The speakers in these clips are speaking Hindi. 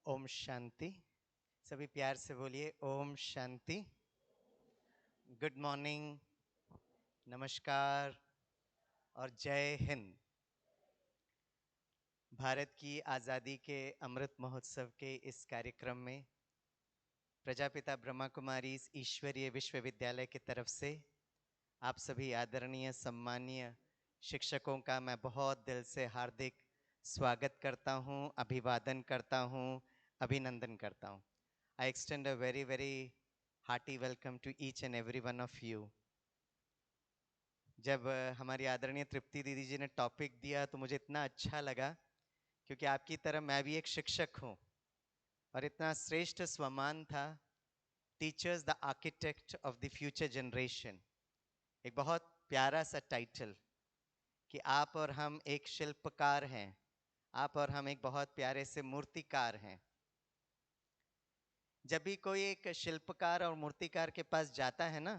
ओम शांति। सभी प्यार से बोलिए ओम शांति। गुड मॉर्निंग, नमस्कार और जय हिंद। भारत की आज़ादी के अमृत महोत्सव के इस कार्यक्रम में प्रजापिता ब्रह्मा कुमारी ईश्वरीय विश्वविद्यालय की तरफ से आप सभी आदरणीय सम्मानीय शिक्षकों का मैं बहुत दिल से हार्दिक स्वागत करता हूं, अभिवादन करता हूं, अभिनंदन करता हूं। I extend a very, very hearty welcome to each and every one of you. जब हमारी आदरणीय तृप्ति दीदी जी ने टॉपिक दिया तो मुझे इतना अच्छा लगा, क्योंकि आपकी तरह मैं भी एक शिक्षक हूँ और इतना श्रेष्ठ स्वमान था, teachers the architect of the future generation. एक बहुत प्यारा सा टाइटल कि आप और हम एक शिल्पकार हैं, आप और हम एक बहुत प्यारे से मूर्तिकार हैं। जब भी कोई एक शिल्पकार और मूर्तिकार के पास जाता है ना,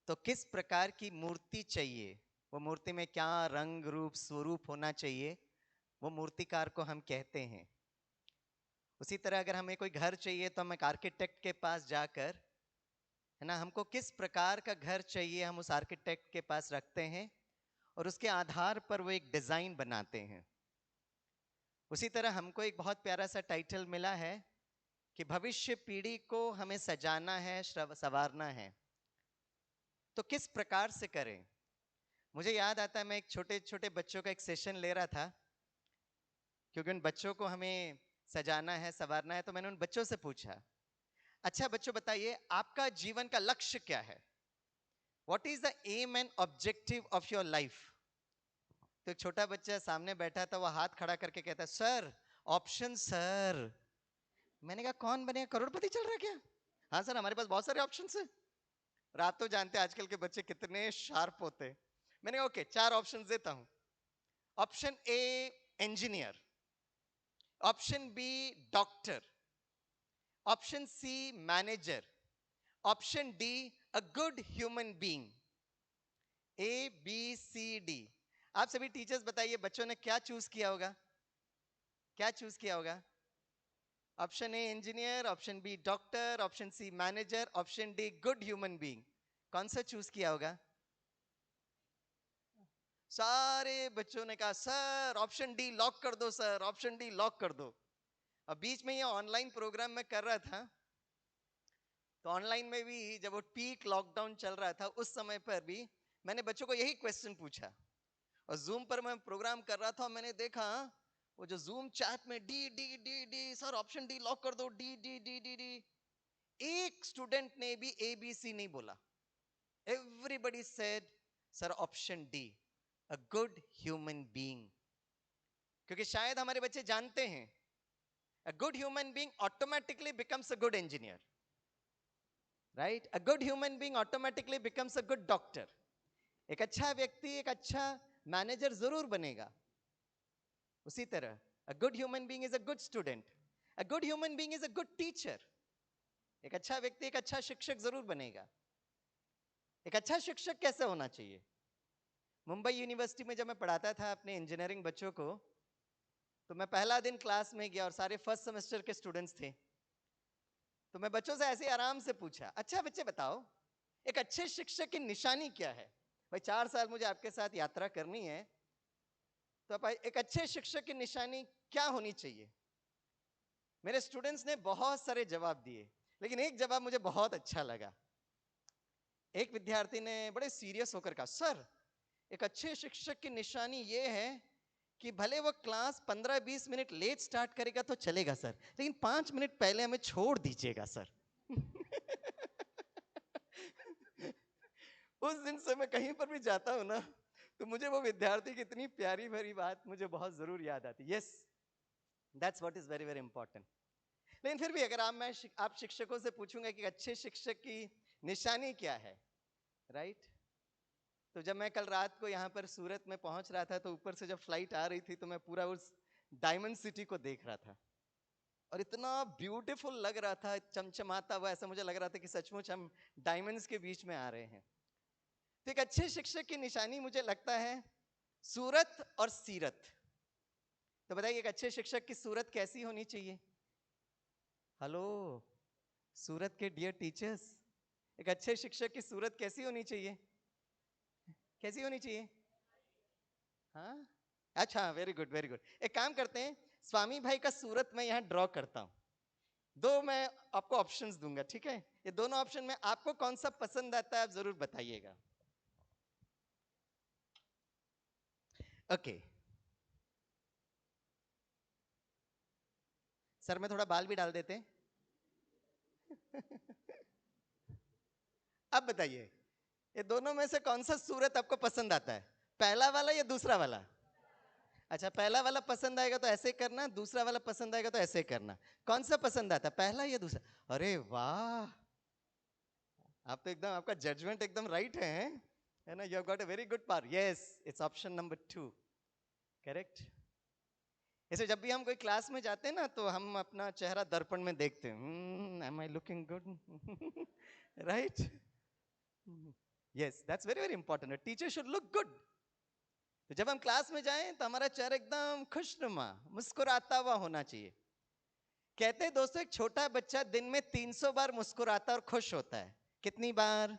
तो किस प्रकार की मूर्ति चाहिए, वो मूर्ति में क्या रंग रूप स्वरूप होना चाहिए, वो मूर्तिकार को हम कहते हैं। उसी तरह अगर हमें कोई घर चाहिए तो हम एक आर्किटेक्ट के पास जाकर, है ना, हमको किस प्रकार का घर चाहिए हम उस आर्किटेक्ट के पास रखते हैं और उसके आधार पर वो एक डिजाइन बनाते हैं। उसी तरह हमको एक बहुत प्यारा सा टाइटल मिला है कि भविष्य पीढ़ी को हमें सजाना है, संवारना है। तो किस प्रकार से करें? मुझे याद आता है, मैं एक छोटे छोटे बच्चों का एक सेशन ले रहा था, क्योंकि उन बच्चों को हमें सजाना है, संवारना है। तो मैंने उन बच्चों से पूछा, अच्छा बच्चों बताइए आपका जीवन का लक्ष्य क्या है? What is the aim and objective of your life? तो एक छोटा बच्चा सामने बैठा था, वो हाथ खड़ा करके कहता, सर ऑप्शन सर। मैंने कहा कौन बनेगा, करोड़पति चल रहा है क्या? हाँ सर, हमारे पास बहुत सारे ऑप्शन है। रात तो जानते हैं आजकल के बच्चे कितने शार्प होते हैं। मैंने कहा ओके, 4 ऑप्शन देता हूं। Option A engineer, option B doctor, option C manager, option D a good human being. A B C D. आप सभी टीचर्स बताइए बच्चों ने क्या चूज किया होगा? क्या चूज किया होगा? Option A engineer, option B doctor, option C manager, option D good human being. कौन सा चूज किया होगा? सारे बच्चों ने कहा सर ऑप्शन डी लॉक कर दो, सर ऑप्शन डी लॉक कर दो। अब बीच में ये ऑनलाइन प्रोग्राम में कर रहा था, तो ऑनलाइन में भी जब वो पीक लॉकडाउन चल रहा था उस समय पर भी मैंने बच्चों को यही क्वेश्चन पूछा। और जूम पर मैं प्रोग्राम कर रहा था, मैंने देखा वो जो जूम चैट में D D D D, sir option D lock कर दो, D D D D D. एक स्टूडेंट ने भी ए बी सी नहीं बोला। Everybody said sir option D, a good human being. क्योंकि शायद हमारे बच्चे जानते हैं a good human being automatically becomes a good engineer, right? A good human being automatically becomes a good doctor. एक अच्छा व्यक्ति एक अच्छा मैनेजर जरूर बनेगा। उसी तरह a good human being is a good student, a good human being is a good teacher. एक अच्छा व्यक्ति एक अच्छा शिक्षक जरूर बनेगा। एक अच्छा शिक्षक कैसे होना चाहिए? मुंबई यूनिवर्सिटी में जब मैं पढ़ाता था अपने इंजीनियरिंग बच्चों को, तो मैं पहला दिन क्लास में गया और सारे फर्स्ट सेमेस्टर के स्टूडेंट्स थे। तो मैं बच्चों से ऐसे आराम से पूछा, अच्छा बच्चे बताओ एक अच्छे शिक्षक की निशानी क्या है? भाई 4 साल मुझे आपके साथ यात्रा करनी है, तो भाई एक अच्छे शिक्षक की निशानी क्या होनी चाहिए? मेरे स्टूडेंट्स ने बहुत सारे जवाब दिए, लेकिन एक जवाब मुझे बहुत अच्छा लगा। एक विद्यार्थी ने बड़े सीरियस होकर कहा, सर एक अच्छे शिक्षक की निशानी ये है कि भले वो क्लास 15-20 मिनट लेट स्टार्ट करेगा तो चलेगा सर, लेकिन 5 मिनट पहले हमें छोड़ दीजिएगा सर। उस दिन से मैं कहीं पर भी जाता हूं ना, तो मुझे वो विद्यार्थी की इतनी प्यारी भरी बात मुझे बहुत जरूर याद आती। Yes, that's what is very very important. लेकिन फिर भी अगर आप शिक्षकों से पूछूंगा कि अच्छे शिक्षक की निशानी क्या है, राइट? तो जब मैं कल रात को यहाँ पर सूरत में पहुंच रहा था, तो ऊपर से जब फ्लाइट आ रही थी तो मैं पूरा उस डायमंड सिटी को देख रहा था और इतना ब्यूटीफुल लग रहा था, चमचमाता हुआ। ऐसा मुझे लग रहा था कि सचमुच हम डायमंड्स के बीच में आ रहे हैं। तो एक अच्छे शिक्षक की निशानी मुझे लगता है सूरत और सीरत। तो बताइए एक अच्छे शिक्षक की सूरत कैसी होनी चाहिए? हेलो सूरत के डियर टीचर्स, एक अच्छे शिक्षक की सूरत कैसी होनी चाहिए? कैसी होनी चाहिए? हाँ, अच्छा, वेरी गुड वेरी गुड। एक काम करते हैं, स्वामी भाई का सूरत मैं यहाँ ड्रॉ करता हूँ। दो मैं आपको ऑप्शंस दूंगा, ठीक है? ये दोनों ऑप्शन में आपको कौन सा पसंद आता है आप जरूर बताइएगा। ओके सर, में थोड़ा बाल भी डाल देते हैं। अब बताइए, ये दोनों में से कौन सा सूरत आपको पसंद आता है? पहला वाला या दूसरा वाला? अच्छा, पहला वाला पसंद आएगा तो ऐसे करना, दूसरा वाला पसंद आएगा तो ऐसे करना। कौन सा पसंद आता है, पहला या दूसरा? अरे वाह, आप तो एकदम, आपका जजमेंट एकदम राइट है ना? You have got a very good power. Yes, it's option number 2, correct. ऐसे जब भी हम कोई क्लास में जाते हैं ना, तो हम अपना चेहरा दर्पण में देखते हैं, am I looking good? Right. Yes, that's very very important, teacher should look good. तो जब हम क्लास में जाएं तो हमारा चेहरा एकदम खुशनुमा, मुस्कुराता हुआ होना चाहिए। कहते हैं दोस्तों, एक छोटा बच्चा दिन में 300 बार मुस्कुराता और खुश होता है। कितनी बार?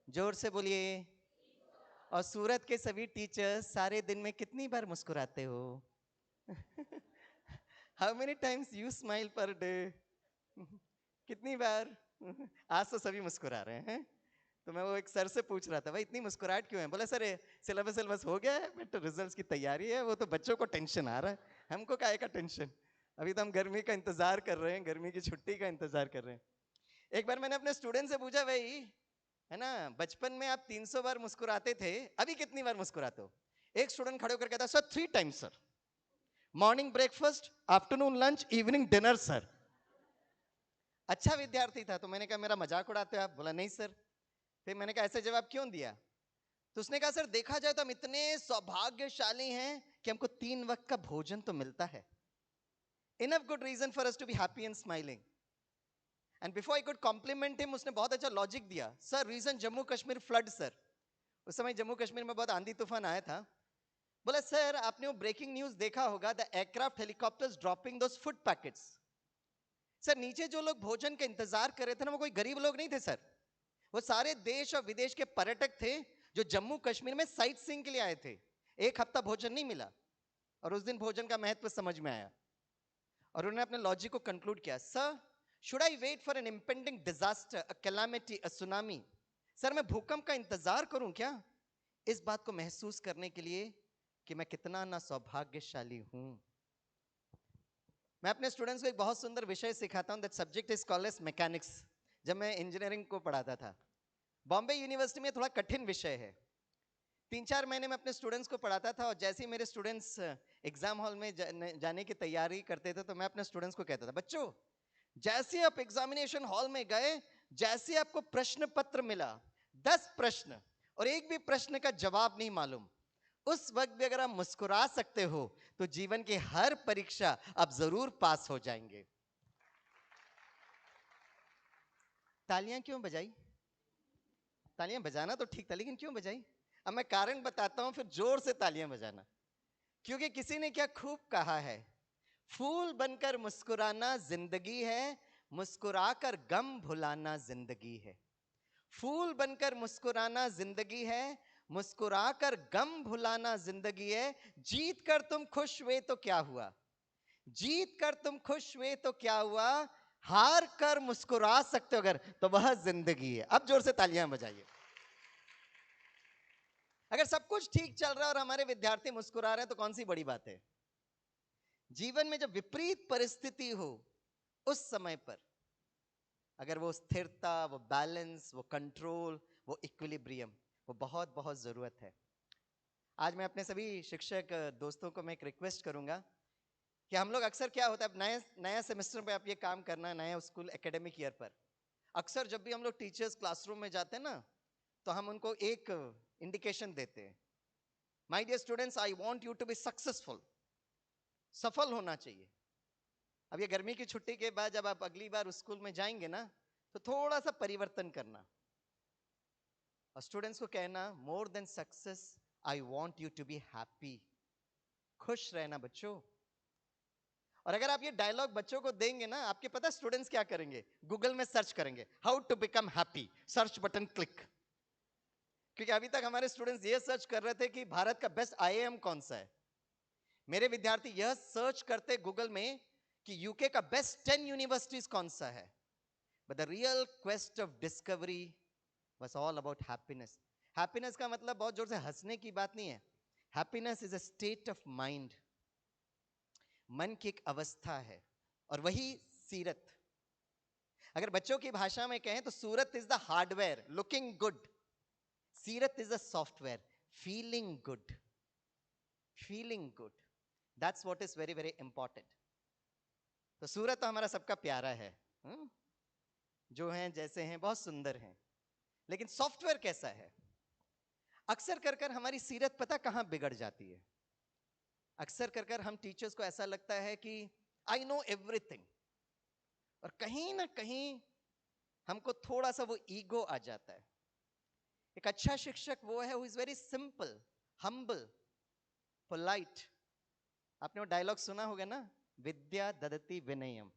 जोर से बोलिए। और सूरत के सभी टीचर्स सारे दिन में कितनी बार मुस्कुराते हो? How many times you smile per day? कितनी बार? आज तो सभी मुस्कुरा रहे हैं। तो मैं वो एक सर से पूछ रहा था, भाई इतनी मुस्कुराहट क्यों है? बोला सर सिलेबस सिलेबस हो गया है, बट रिजल्ट्स की तैयारी है, वो तो बच्चों को टेंशन आ रहा है, हमको काहे का टेंशन? अभी तो हम गर्मी का इंतजार कर रहे हैं, गर्मी की छुट्टी का इंतजार कर रहे हैं। एक बार मैंने अपने स्टूडेंट से पूछा, भाई है ना, बचपन में आप 300 बार मुस्कुराते थे, अभी कितनी बार मुस्कुराते हो? एक स्टूडेंट खड़े होकर कहता, sir 3 times sir, morning breakfast, afternoon lunch, evening dinner sir. अच्छा विद्यार्थी था, तो मैंने कहा मेरा मजाक उड़ाते हो आप? बोला नहीं सर। फिर मैंने कहा ऐसे जवाब क्यों दिया? तो उसने कहा सर देखा जाए तो हम इतने सौभाग्यशाली हैं कि हमको 3 वक्त का भोजन तो मिलता है। Enough good reason for us to be happy and smiling. And before I could compliment him, उसने बहुत अच्छा लॉजिक दिया। Sir reason Jammu Kashmir flood sir. उस समय जम्मू कश्मीर में बहुत आंधी तूफान आया था। बोला सर आपने वो ब्रेकिंग न्यूज देखा होगा, the aircraft helicopters dropping those food packets. Sir नीचे जो लोग भोजन का इंतजार कर रहे थे ना, वो कोई गरीब लोग नहीं थे सर, वो सारे देश और विदेश के पर्यटक थे जो जम्मू कश्मीर में साइट सीइंग के लिए आए थे। एक हफ्ता भोजन नहीं मिला, और उस दिन भोजन का महत्व समझ में आया, और उन्होंने अपने लॉजिक को कंक्लूड किया। Sir should I wait for an impending disaster, a calamity, a tsunami? Sir मैं भूकंप का इंतजार करूं क्या, इस बात को महसूस करने के लिए कि मैं कितना ना सौभाग्यशाली हूं? मैं अपने स्टूडेंट्स को एक बहुत सुंदर विषय सिखाता हूं, that subject is called as mechanics. जब मैं इंजीनियरिंग को पढ़ाता था, बॉम्बे यूनिवर्सिटी में थोड़ा कठिन विषय है। 3-4 महीने में अपने स्टूडेंट्स को पढ़ाता था, और जैसे ही मेरे स्टूडेंट्स एग्जाम हॉल में जाने की तैयारी करते थे, तो मैं अपने स्टूडेंट्स को कहता था, बच्चों जैसे आप एग्जामिनेशन हॉल में गए, जैसे आपको प्रश्न पत्र मिला, 10 प्रश्न और एक भी प्रश्न का जवाब नहीं मालूम, उस वक्त भी अगर आप मुस्कुरा सकते हो, तो जीवन की हर परीक्षा आप जरूर पास हो जाएंगे। तालियां क्यों बजाई? तालियां बजाना तो ठीक था, लेकिन क्यों बजाई? अब मैं कारण बताता हूं, फिर जोर से तालियां बजाना। क्योंकि किसी ने क्या खूब कहा है, फूल बनकर मुस्कुराना जिंदगी है, मुस्कुराकर गम भुलाना जिंदगी है। फूल बनकर मुस्कुराना जिंदगी है, मुस्कुराकर गम भुलाना जिंदगी है। जीत कर तुम खुश हुए तो क्या हुआ, जीत कर तुम खुश हुए तो क्या हुआ, हार कर मुस्कुरा सकते हो अगर, तो वह जिंदगी है। अब जोर से तालियां बजाइए। अगर सब कुछ ठीक चल रहा है और हमारे विद्यार्थी मुस्कुरा रहे हैं, तो कौन सी बड़ी बात है? जीवन में जब विपरीत परिस्थिति हो, उस समय पर अगर वो स्थिरता, वो बैलेंस, वो कंट्रोल, वो इक्विलिब्रियम, वो बहुत बहुत जरूरत है। आज मैं अपने सभी शिक्षक दोस्तों को मैं एक रिक्वेस्ट करूंगा कि हम लोग अक्सर क्या होता है, अब नए नया सेमेस्टर पे आप ये काम करना है, नया स्कूल एकेडमिक ईयर पर, अक्सर जब भी हम लोग टीचर्स क्लासरूम में जाते हैं ना, तो हम उनको एक इंडिकेशन देते हैं, my dear students I want you to be successful. सफल होना चाहिए। अब ये गर्मी की छुट्टी के बाद जब आप अगली बार स्कूल में जाएंगे ना, तो थोड़ा सा परिवर्तन करना, और स्टूडेंट्स को कहना, more than success I want you to be happy. खुश रहना बच्चों। और अगर आप ये डायलॉग बच्चों को देंगे ना, आपके पता स्टूडेंट्स क्या करेंगे? गूगल में सर्च करेंगे, how to become happy, search button click. क्योंकि अभी तक हमारे स्टूडेंट्स ये सर्च कर रहे थे कि भारत का बेस्ट आईआईएम कौन सा है। मेरे विद्यार्थी यह सर्च करते गूगल में कि यूके का बेस्ट 10 यूनिवर्सिटीज कौन सा है। But the real quest of discovery was all about happiness. Happiness का मतलब बहुत जोर से हंसने की बात नहीं है। Happiness is a state of mind, मन की एक अवस्था है। और वही सीरत, अगर बच्चों की भाषा में कहें तो सूरत is the hardware looking good, सीरत is the software feeling good. Feeling good, that's what is very very important. तो सूरत तो हमारा सबका प्यारा है, जो हैं जैसे हैं बहुत सुंदर हैं, लेकिन सॉफ्टवेयर कैसा है? अक्सर कर कर हमारी सीरत पता कहां बिगड़ जाती है? अक्सर कर कर हम टीचर्स को ऐसा लगता है कि आई नो एवरीथिंग, और कहीं ना कहीं हमको थोड़ा सा वो ईगो आ जाता है। एक अच्छा शिक्षक वो है who is very simple, humble, polite. आपने वो डायलॉग सुना होगा ना, विद्या ददति विनयम।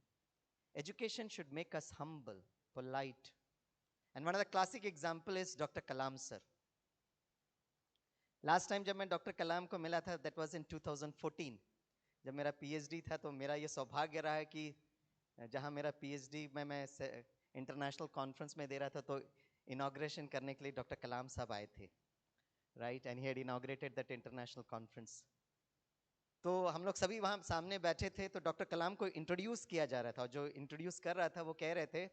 Education should make us humble, polite. And one of the classic example is doctor Kalam sir. Last time जब मैं डॉक्टर कलाम को मिला था, दैट वाज इन 2014, जब मेरा पीएचडी था। तो मेरा ये सौभाग्य रहा है कि जहां मेरा पीएचडी में मैं इंटरनेशनल कॉन्फ्रेंस में दे रहा था, तो इनॉग्रेशन करने के लिए डॉक्टर कलाम साहब आए थे, right, and he had inaugurated that international conference. तो हम लोग सभी वहां सामने बैठे थे, तो डॉक्टर कलाम को इंट्रोड्यूस किया जा रहा था। जो इंट्रोड्यूस कर रहा था वो कह रहे थे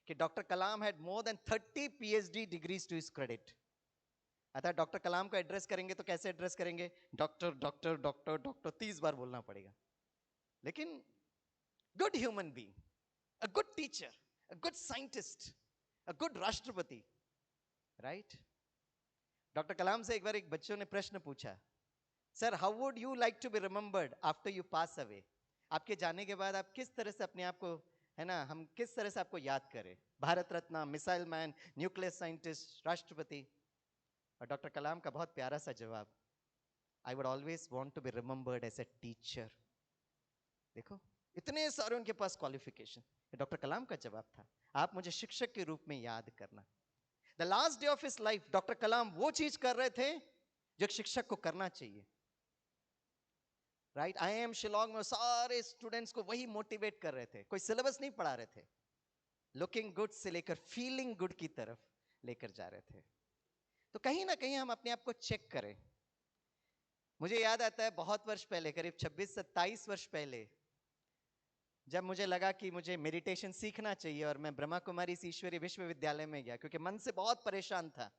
कि doctor Kalam had more than 30 PhD degrees to his credit. अतः डॉक्टर कलाम को एड्रेस करेंगे तो कैसे एड्रेस करेंगे? डॉक्टर डॉक्टर डॉक्टर डॉक्टर 30 बार बोलना पड़ेगा। लेकिन good human being, a good teacher, a good scientist, a good राष्ट्रपति, राइट। डॉक्टर कलाम से एक बार एक बच्चों ने प्रश्न पूछा, sir how would you like to be remembered after you pass away? आपके जाने के बाद आप किस तरह से अपने आप को, है ना, हम किस तरह से आपको याद करें? Bharat Ratna, missile man, nuclear scientist, राष्ट्रपति। और डॉक्टर कलाम का बहुत प्यारा सा जवाब, I would always want to be remembered as a teacher. देखो, इतने सारे उनके पास क्वालिफिकेशन, डॉक्टर कलाम का जवाब था, आप मुझे शिक्षक के रूप में याद करना। The last day of his life doctor Kalam वो चीज कर रहे थे जो एक शिक्षक को करना चाहिए, राइट। आईआईएम शिलोंग में सारे स्टूडेंट्स को वही मोटिवेट कर रहे थे, कोई सिलेबस नहीं पढ़ा रहे थे, लुकिंग गुड से लेकर फीलिंग गुड की तरफ लेकर जा रहे थे। तो कहीं ना कहीं हम अपने आप को चेक करें। मुझे याद आता है बहुत वर्ष पहले, करीब 26-27 वर्ष पहले, जब मुझे लगा कि मुझे मेडिटेशन सीखना चाहिए, और मैं ब्रह्मा कुमारी ईश्वरीय विश्वविद्यालय में गया, क्योंकि मन से बहुत परेशान था,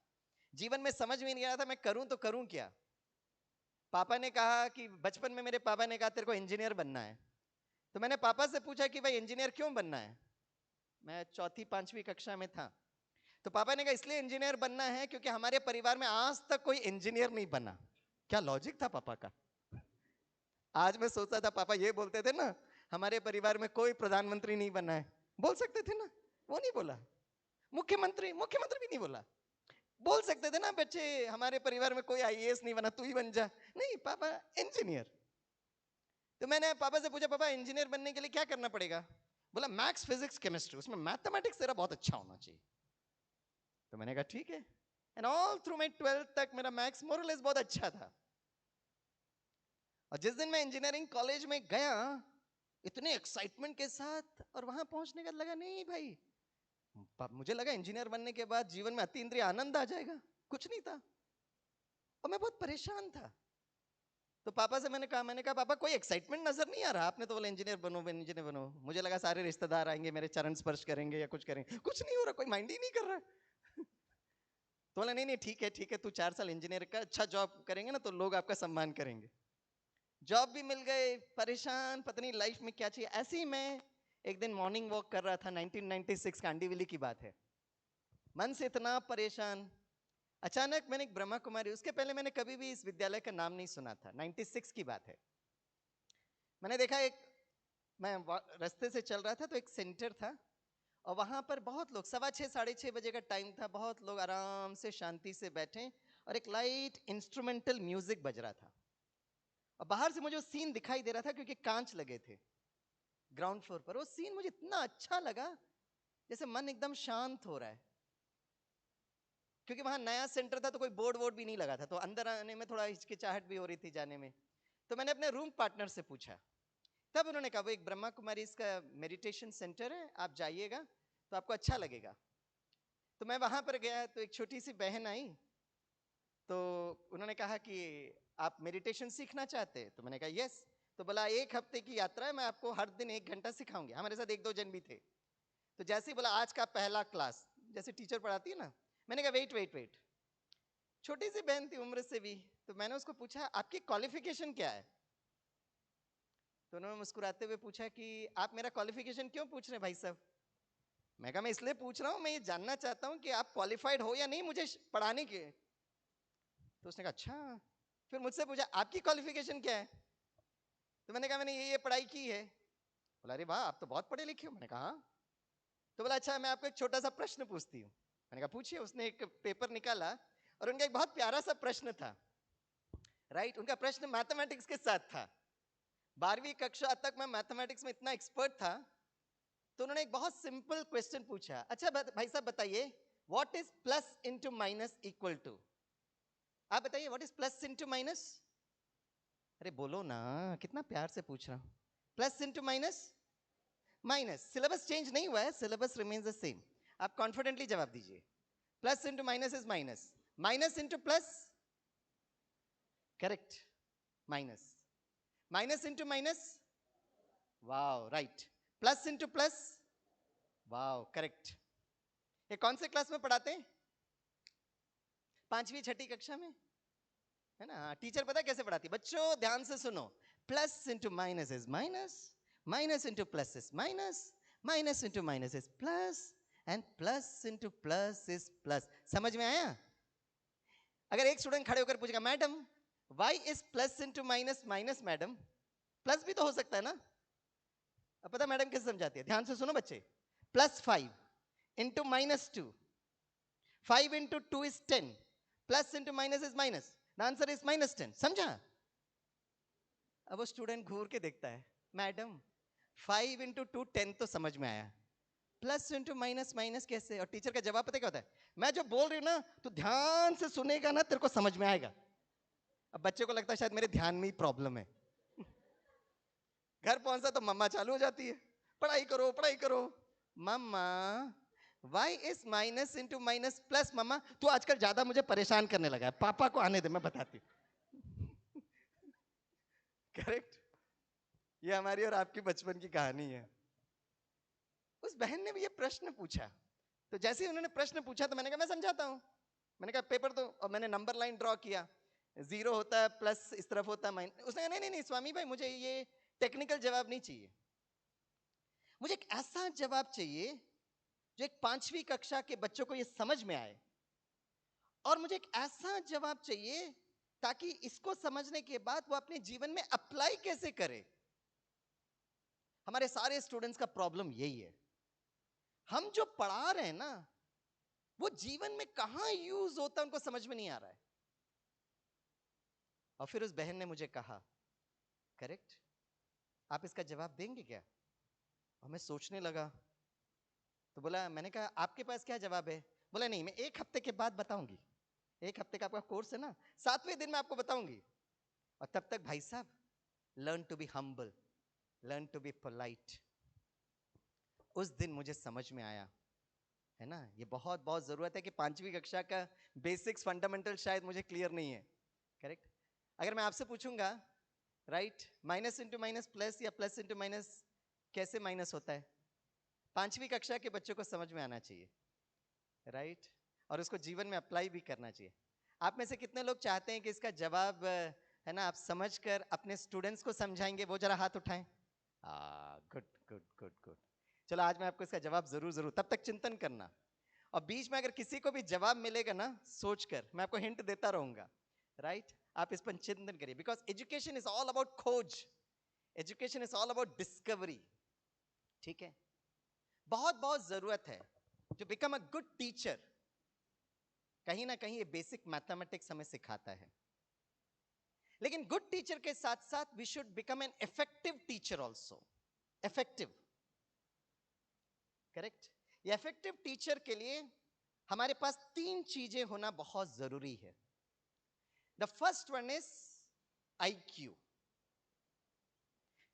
जीवन में समझ में नहीं आ रहा था मैं करूं तो करूं क्या। पापा ने कहा कि बचपन में मेरे पापा ने कहा तेरे को इंजीनियर बनना है। तो मैंने पापा से पूछा कि भाई इंजीनियर क्यों बनना है? मैं चौथी पांचवी कक्षा में था। तो पापा ने कहा इसलिए इंजीनियर बनना है क्योंकि हमारे परिवार में आज तक कोई इंजीनियर नहीं बना। क्या लॉजिक था पापा का। आज मैं सोचता था पापा ये बोलते थे ना, हमारे परिवार में कोई प्रधानमंत्री नहीं बना है, बोल सकते थे ना, वो नहीं बोला। मुख्यमंत्री, मुख्यमंत्री भी नहीं बोला। बोल सकते थे ना बच्चे हमारे परिवार में कोई आईएएस नहीं बना, तू ही बन जा। नहीं, पापा इंजीनियर। तो मैंने पापा से पूछा पापा इंजीनियर बनने के लिए क्या करना पड़ेगा? बोला मैथ्स फिजिक्स केमिस्ट्री, उसमें मैथमेटिक्स तेरा बहुत अच्छा होना चाहिए। तो मैंने कहा ठीक है। And all through my 12th तक मेरा मैथ्स मोरलेस बहुत अच्छा था। और जिस दिन मैं इंजीनियरिंग कॉलेज में गया, इतने एक्साइटमेंट के साथ, और वहां पहुंचने का लगा नहीं भाई, मुझे लगा इंजीनियर बनने के बाद जीवन में अतीन्द्रिय आनंद आ जाएगा, कुछ नहीं था। और मैं बहुत परेशान था। तो पापा से मैंने कहा पापा कोई एक्साइटमेंट नजर नहीं आ रहा, आपने तो बोला इंजीनियर बनो इंजीनियर बनो। मुझे लगा सारे रिश्तेदार आएंगे, मेरे चरण स्पर्श करेंगे या कुछ करेंगे, कुछ नहीं हो रहा, कोई माइंड ही नहीं कर रहा। तो बोला नहीं नहीं ठीक है ठीक है, तू 4 साल इंजीनियर का अच्छा जॉब करेंगे ना तो लोग आपका सम्मान करेंगे। जॉब भी मिल गए, परेशान, पता नहीं लाइफ में क्या चाहिए। ऐसे ही मैं एक दिन मॉर्निंग वॉक कर रहा था, 1996 कांडीवली की बात है, मन से इतना परेशान। अचानक मैंने एक ब्रह्मा कुमारी, उसके पहले मैंने कभी भी इस विद्यालय का नाम नहीं सुना था, 96 की बात है। मैंने देखा एक, मैं रास्ते से चल रहा था तो एक सेंटर था, और वहां पर बहुत लोग, 6:15 6:30 का टाइम था, बहुत लोग आराम से शांति से बैठे, और एक लाइट इंस्ट्रूमेंटल म्यूजिक बज रहा था। और बाहर से मुझे वो सीन दिखाई दे रहा था क्योंकि कांच लगे थे। ग्राउंड फ्लोर पर। वो सीन मुझे इतना अच्छा लगा, जैसे मन एकदम शांत हो रहा है, क्योंकि वहां नया सेंटर था तो कोई बोर्ड वोर्ड भी नहीं लगा था, तो अंदर आने में थोड़ा हिचकिचाहट भी हो रही थी जाने में। तो मैंने अपने रूम पार्टनर से पूछा, तब उन्होंने कहा वो एक ब्रह्मा कुमारी इसका मेडिटेशन सेंटर है, आप जाइएगा तो आपको अच्छा लगेगा। तो मैं वहां पर गया तो एक छोटी सी बहन आई, तो उन्होंने कहा कि आप मेडिटेशन सीखना चाहते हैं? तो मैंने कहा यस। तो बोला 1 हफ्ते की यात्रा है, मैं आपको हर दिन 1 घंटा सिखाऊंगी। हमारे साथ 1-2 जन भी थे। तो जैसे ही बोला आज का पहला क्लास, जैसे टीचर पढ़ाती है ना, मैंने कहा वेट वेट वेट। छोटी सी बहन थी उम्र से भी, तो मैंने उसको पूछा आपकी क्वालिफिकेशन क्या है? तो उन्होंने मुस्कुराते हुए पूछा कि आप मेरा क्वालिफिकेशन क्यों पूछ रहे हैं भाई साहब? मैं कहा मैं इसलिए पूछ रहा हूँ, मैं ये जानना चाहता हूँ कि आप क्वालिफाइड हो या नहीं मुझे पढ़ाने के। तो उसने कहा अच्छा। फिर मुझसे पूछा आपकी क्वालिफिकेशन क्या है? तो मैंने कहा मैंने ये पढ़ाई की है। बोला अरे वाह, आप तो बहुत पढ़े लिखे हो। मैंने कहा हाँ। तो बोला अच्छा मैं आपको एक छोटा सा प्रश्न पूछती हूँ। मैंने कहा पूछिए। उसने एक पेपर निकाला और उनका एक बहुत प्यारा सा प्रश्न था। राइट, उनका प्रश्न मैथमेटिक्स के साथ था। 12वीं कक्षा तक मैं मैथमेटिक्स में इतना एक्सपर्ट था, तो उन्होंने एक बहुत सिंपल क्वेश्चन पूछा, अच्छा भाई साहब बताइए what is plus into minus equal to? आप बताइए what is plus into minus? अरे बोलो ना, कितना प्यार से पूछ रहा हूं। Plus into minus, minus. Syllabus change नहीं हुआ है, सिलेबस रिमेन्स द सेम। आप कॉन्फिडेंटली जवाब दीजिए। Plus into minus is minus, minus into plus, correct, minus. Minus into minus, wow right. Plus into plus, wow correct. ये कौन से क्लास में पढ़ाते हैं? 5वीं-6ठी कक्षा में, है ना? टीचर पता कैसे पढ़ाती है? बच्चों ध्यान से सुनो। Plus into minus is minus, minus into plus is minus, minus into minus is plus, and plus into plus is plus. समझ में आया? अगर एक स्टूडेंट खड़े होकर पूछेगा madam why is plus into minus minus, madam plus भी तो हो सकता है ना? अब पता मैडम कैसे समझाती है? ध्यान से सुनो बच्चे। +5 into -2, 5 into 2 is 10, plus into minus is minus, the answer is -10। समझा? अब वो स्टूडेंट घूर के देखता है, मैडम 5 इंटू 2 10 तो समझ में आया, प्लस इंटू माइनस माइनस कैसे? और टीचर का जवाब पता क्या होता है? मैं जो बोल रही हूँ ना तो ध्यान से सुनेगा ना, तेरे को समझ में आएगा। अब बच्चे को लगता है शायद मेरे ध्यान में ही प्रॉब्लम है। घर पहुंचता तो मम्मा चालू हो जाती है, पढ़ाई करो पढ़ाई करो। Mamma why is minus into minus plus? Mamma तू आजकल ज्यादा मुझे परेशान करने लगा है, पापा को आने दे मैं बताती हूँ। करेक्ट। ये हमारी और आपकी बचपन की कहानी है। उस बहन ने भी ये प्रश्न पूछा, तो जैसे ही उन्होंने प्रश्न पूछा तो मैंने कहा मैं समझाता हूँ। मैंने कहा पेपर तो, और मैंने नंबर लाइन ड्रॉ किया, 0 होता है, प्लस इस तरफ होता है, माइनस। उसने कहा नहीं नहीं नहीं स्वामी भाई, मुझे ये टेक्निकल जवाब नहीं चाहिए, मुझे एक ऐसा जवाब चाहिए जो एक 5वीं कक्षा के बच्चों को ये समझ में आए, और मुझे एक ऐसा जवाब चाहिए ताकि इसको समझने के बाद वो अपने जीवन में अप्लाई कैसे करे। हमारे सारे स्टूडेंट्स का प्रॉब्लम यही है, हम जो पढ़ा रहे हैं ना वो जीवन में कहां यूज होता है उनको समझ में नहीं आ रहा है। और फिर उस बहन ने मुझे कहा करेक्ट, आप इसका जवाब देंगे क्या? और मैं सोचने लगा, तो बोला, मैंने कहा आपके पास क्या जवाब है? बोला नहीं, मैं 1 हफ्ते के बाद बताऊंगी, 1 हफ्ते का आपका कोर्स है ना, 7वें दिन मैं आपको बताऊंगी। और तब तक भाई साहब, learn to be humble, learn to be polite. उस दिन मुझे समझ में आया, है ना, ये बहुत बहुत जरूरत है कि 5वीं कक्षा का बेसिक्स फंडामेंटल शायद मुझे क्लियर नहीं है। करेक्ट। अगर मैं आपसे पूछूंगा right, minus into minus plus या प्लस इंटू माइनस कैसे माइनस होता है, 5वीं कक्षा के बच्चों को समझ में आना चाहिए, राइट, और उसको जीवन में अप्लाई भी करना चाहिए। आप में से कितने लोग चाहते हैं कि इसका जवाब है ना आप समझकर अपने स्टूडेंट्स को समझाएंगे? वो जरा हाथ उठाएं। Good good good good. चलो आज मैं आपको इसका जवाब जरूर जरूर, तब तक चिंतन करना, और बीच में अगर किसी को भी जवाब मिलेगा ना सोचकर, मैं आपको हिंट देता रहूंगा, राइट। आप इस पर चिंतन करिए, because education is all about खोज, education is all about discovery. ठीक है, बहुत बहुत जरूरत है to become a good teacher. कहीं ना कहीं ये बेसिक मैथमेटिक्स हमें सिखाता है, लेकिन गुड टीचर के साथ साथ we should become an effective teacher also. Effective, correct. ये इफेक्टिव टीचर के लिए हमारे पास 3 चीजें होना बहुत जरूरी है। The first one is IQ,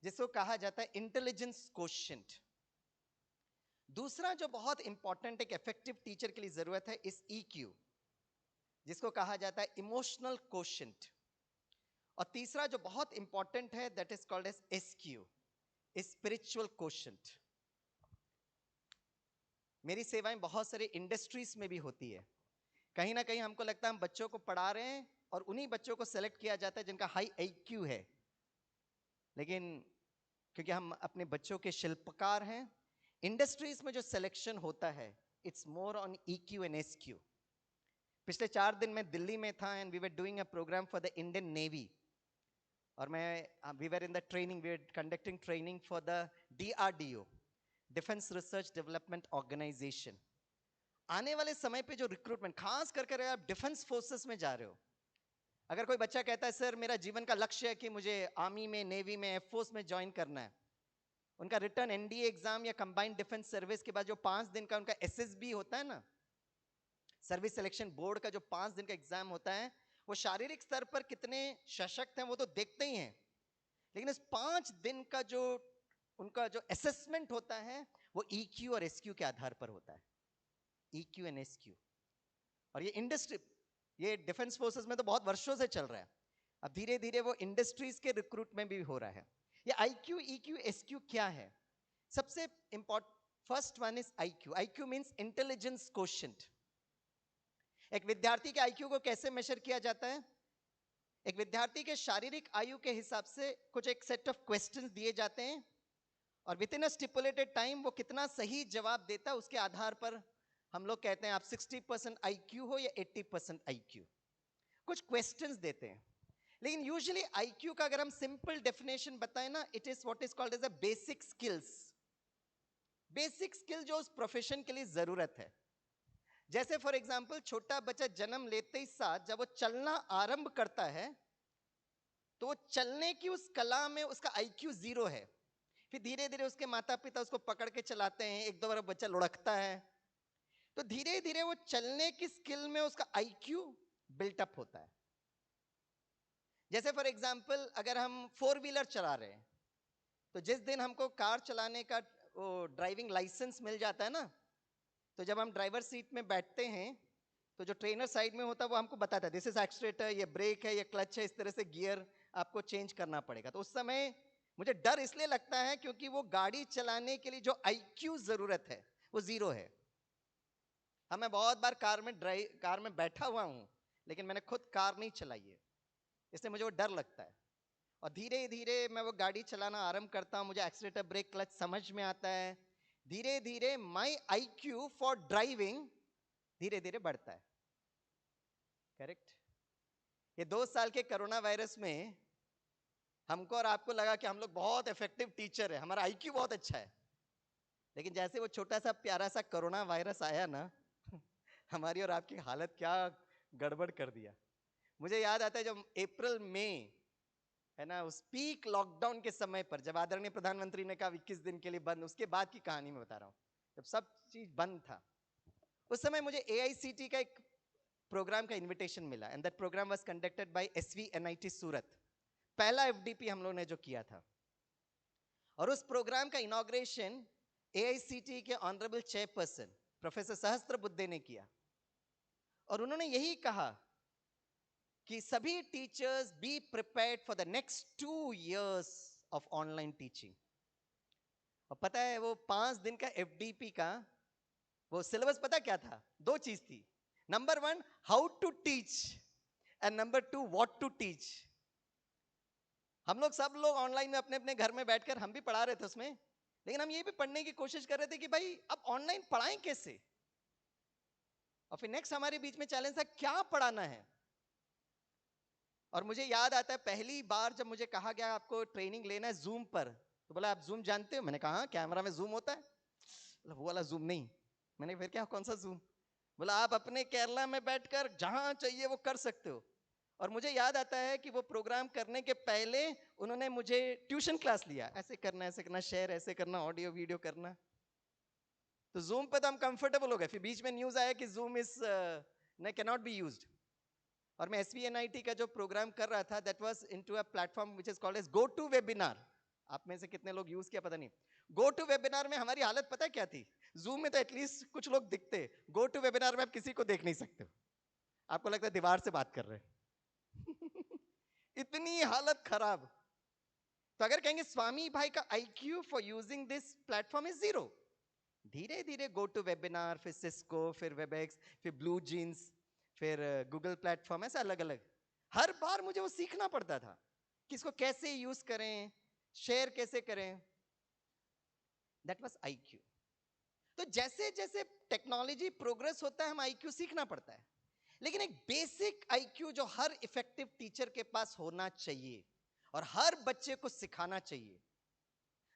जिसको कहा जाता है इंटेलिजेंस कोशेंट। दूसरा जो बहुत इंपॉर्टेंट एक इफेक्टिव टीचर के लिए जरूरत है इस EQ, जिसको कहा जाता है इमोशनल कोशेंट। और तीसरा जो बहुत इंपॉर्टेंट है that is called as SQ, spiritual quotient. मेरी सेवाएं बहुत सारे इंडस्ट्रीज में भी होती है। कहीं ना कहीं हमको लगता है हम बच्चों को पढ़ा रहे हैं और उन्हीं बच्चों को सेलेक्ट किया जाता है जिनका हाई IQ है, लेकिन क्योंकि हम अपने बच्चों के शिल्पकार हैं, इंडस्ट्रीज में जो सिलेक्शन होता है it's more on EQ and SQ। पिछले 4 दिन मैं दिल्ली में था and we were doing a programme for the Indian navy. और we were in the training, we were conducting training for the DRDO, defence research development organisation. आने वाले समय पे जो रिक्रूटमेंट, खास करके अगर आप डिफेंस फोर्सेस में जा रहे हो, अगर कोई बच्चा कहता है सर मेरा जीवन का लक्ष्य है कि मुझे आर्मी में, नेवी में, एयरफोर्स में ज्वाइन करना है, उनका रिटर्न NDA एग्जाम या कंबाइंड डिफेंस सर्विस के बाद जो 5 दिन का उनका SSB होता है ना, सर्विस सिलेक्शन बोर्ड का जो 5 दिन का एग्जाम होता है, वो शारीरिक स्तर पर कितने सशक्त हैं वो तो देखते ही हैं, लेकिन इस 5 दिन का जो उनका जो असेसमेंट होता है वो EQ और SQ के आधार पर होता है। EQ and SQ। और ये इंडस्ट्री, ये डिफेंस फोर्सेस में तो बहुत वर्षों से चल रहा है, अब धीरे धीरे वो इंडस्ट्रीज के रिक्रूट में भी हो रहा है। ये IQ, EQ, SQ क्या है? सबसे important first one is IQ। IQ means intelligence quotient. एक विद्यार्थी के IQ को कैसे मेजर किया जाता है? एक विद्यार्थी के शारीरिक आयु के हिसाब से कुछ एक सेट ऑफ क्वेश्चंस दिए जाते हैं और with in a stipulated time वो कितना सही जवाब देता है उसके आधार पर हम लोग कहते हैं आप 60% IQ हो या 80% IQ। कुछ क्वेश्चंस देते हैं, लेकिन यूजुअली IQ का अगर हम सिंपल डेफिनेशन बताएं ना, it is what is called as a basic skills. Basic skill जो उस प्रोफेशन के लिए जरूरत है। जैसे फॉर एग्जांपल छोटा बच्चा जन्म लेते ही साथ जब वो चलना आरंभ करता है तो वो चलने की उस कला में उसका IQ 0 है। फिर धीरे धीरे उसके माता पिता उसको पकड़ के चलाते हैं, 1-2 बार बच्चा लुढ़कता है, तो धीरे धीरे वो चलने की स्किल में उसका IQ बिल्टअप होता है। जैसे फॉर एग्जांपल अगर हम 4 व्हीलर चला रहे हैं तो जिस दिन हमको कार चलाने का वो ड्राइविंग लाइसेंस मिल जाता है ना, तो जब हम ड्राइवर सीट में बैठते हैं तो जो ट्रेनर साइड में होता है वो हमको बताता है दिस इज एक्सीलरेटर, ये ब्रेक है, ये क्लच है, इस तरह से गियर आपको चेंज करना पड़ेगा। तो उस समय मुझे डर इसलिए लगता है क्योंकि वो गाड़ी चलाने के लिए जो IQ जरूरत है वो 0 है। हाँ, मैं बहुत बार कार में बैठा हुआ हूं, लेकिन मैंने खुद कार नहीं चलाई है, इसलिए मुझे वो डर लगता है। और धीरे धीरे मैं वो गाड़ी चलाना आरंभ करता हूं, मुझे एक्सीलरेटर, ब्रेक, क्लच समझ में आता है। धीरे धीरे माई IQ फॉर ड्राइविंग धीरे धीरे बढ़ता है। करेक्ट। ये 2 साल के कोरोना वायरस में हमको और आपको लगा कि हम लोग बहुत इफेक्टिव टीचर है, हमारा IQ बहुत अच्छा है, लेकिन जैसे वो छोटा सा प्यारा सा कोरोना वायरस आया ना हमारी और आपकी हालत क्या गड़बड़ कर दिया। मुझे याद आता है जब अप्रैल मई है ना, उस पीक लॉकडाउन के समय पर जब आदरणीय प्रधानमंत्री ने कहा 21 दिन के लिए बंद, उसके बाद की कहानी मैं बता रहा हूँ, जब सब चीज बंद था, उस समय मुझे AICT का एक प्रोग्राम का इनविटेशन मिला and that program was conducted by SVNIT Surat. पहला FDP हम लोगों ने जो किया था, और उस प्रोग्राम का इनॉग्रेशन AICT के ऑनरेबल चेयरपर्सन प्रोफेसर सहस्त्रबुद्धे ने किया। और उन्होंने यही कहा कि सभी teachers be prepared for the next 2 years of online teaching. और पता है वो 5 दिन का FDP का वो सिलेबस पता क्या था? 2 चीज थी। Number 1 how to teach and number 2 what to teach. हम लोग सब लोग ऑनलाइन में अपने अपने घर में बैठकर हम भी पढ़ा रहे थे उसमें, लेकिन हम ये भी पढ़ने की कोशिश कर रहे थे कि भाई अब ऑनलाइन पढ़ाएं कैसे। और फिर नेक्स्ट हमारे बीच में चैलेंज था क्या पढ़ाना है। और मुझे याद आता है पहली बार जब मुझे कहा गया आपको ट्रेनिंग लेना है जूम पर, तो बोला आप जूम जानते हो? मैंने कहा हाँ, कैमरा में जूम होता है। बोला वो वाला जूम नहीं। मैंने फिर क्या, कौन सा जूम? बोला आप अपने केरला में बैठकर जहां चाहिए वो कर सकते हो। और मुझे याद आता है कि वो प्रोग्राम करने के पहले उन्होंने मुझे ट्यूशन क्लास लिया, ऐसे करना, शेयर ऐसे करना, ऑडियो वीडियो करना। तो जूम पे तो हम कंफर्टेबल हो गए, फिर बीच में न्यूज आया कि zoom is can not be used. और मैं एसवीएनआईटी का जो प्रोग्राम कर रहा था, that was into a platform which is called as go to webinar. आप में से कितने लोग यूज किया पता नहीं। गो टू वेबिनार में हमारी हालत पता है क्या थी? जूम में तो एटलीस्ट कुछ लोग दिखते, गो टू वेबिनार में आप किसी को देख नहीं सकते हो, आपको लगता है दीवार से बात कर रहे हैं। इतनी हालत खराब। तो अगर कहेंगे स्वामी भाई का IQ for using this platform is zero, धीरे धीरे गो टू वेबिनार, फिर सिस्को, फिर वेबएक्स, फिर ब्लू जीन्स, फिर गूगल प्लेटफॉर्म, ऐसे अलग अलग। हर बार मुझे वो सीखना पड़ता था कि इसको कैसे यूज करें, शेयर कैसे करें। That was IQ. तो जैसे जैसे टेक्नोलॉजी प्रोग्रेस होता है, हम आईक्यू सीखना पड़ता है। लेकिन एक बेसिक आईक्यू जो हर इफेक्टिव टीचर के पास होना चाहिए और हर बच्चे को सिखाना चाहिए,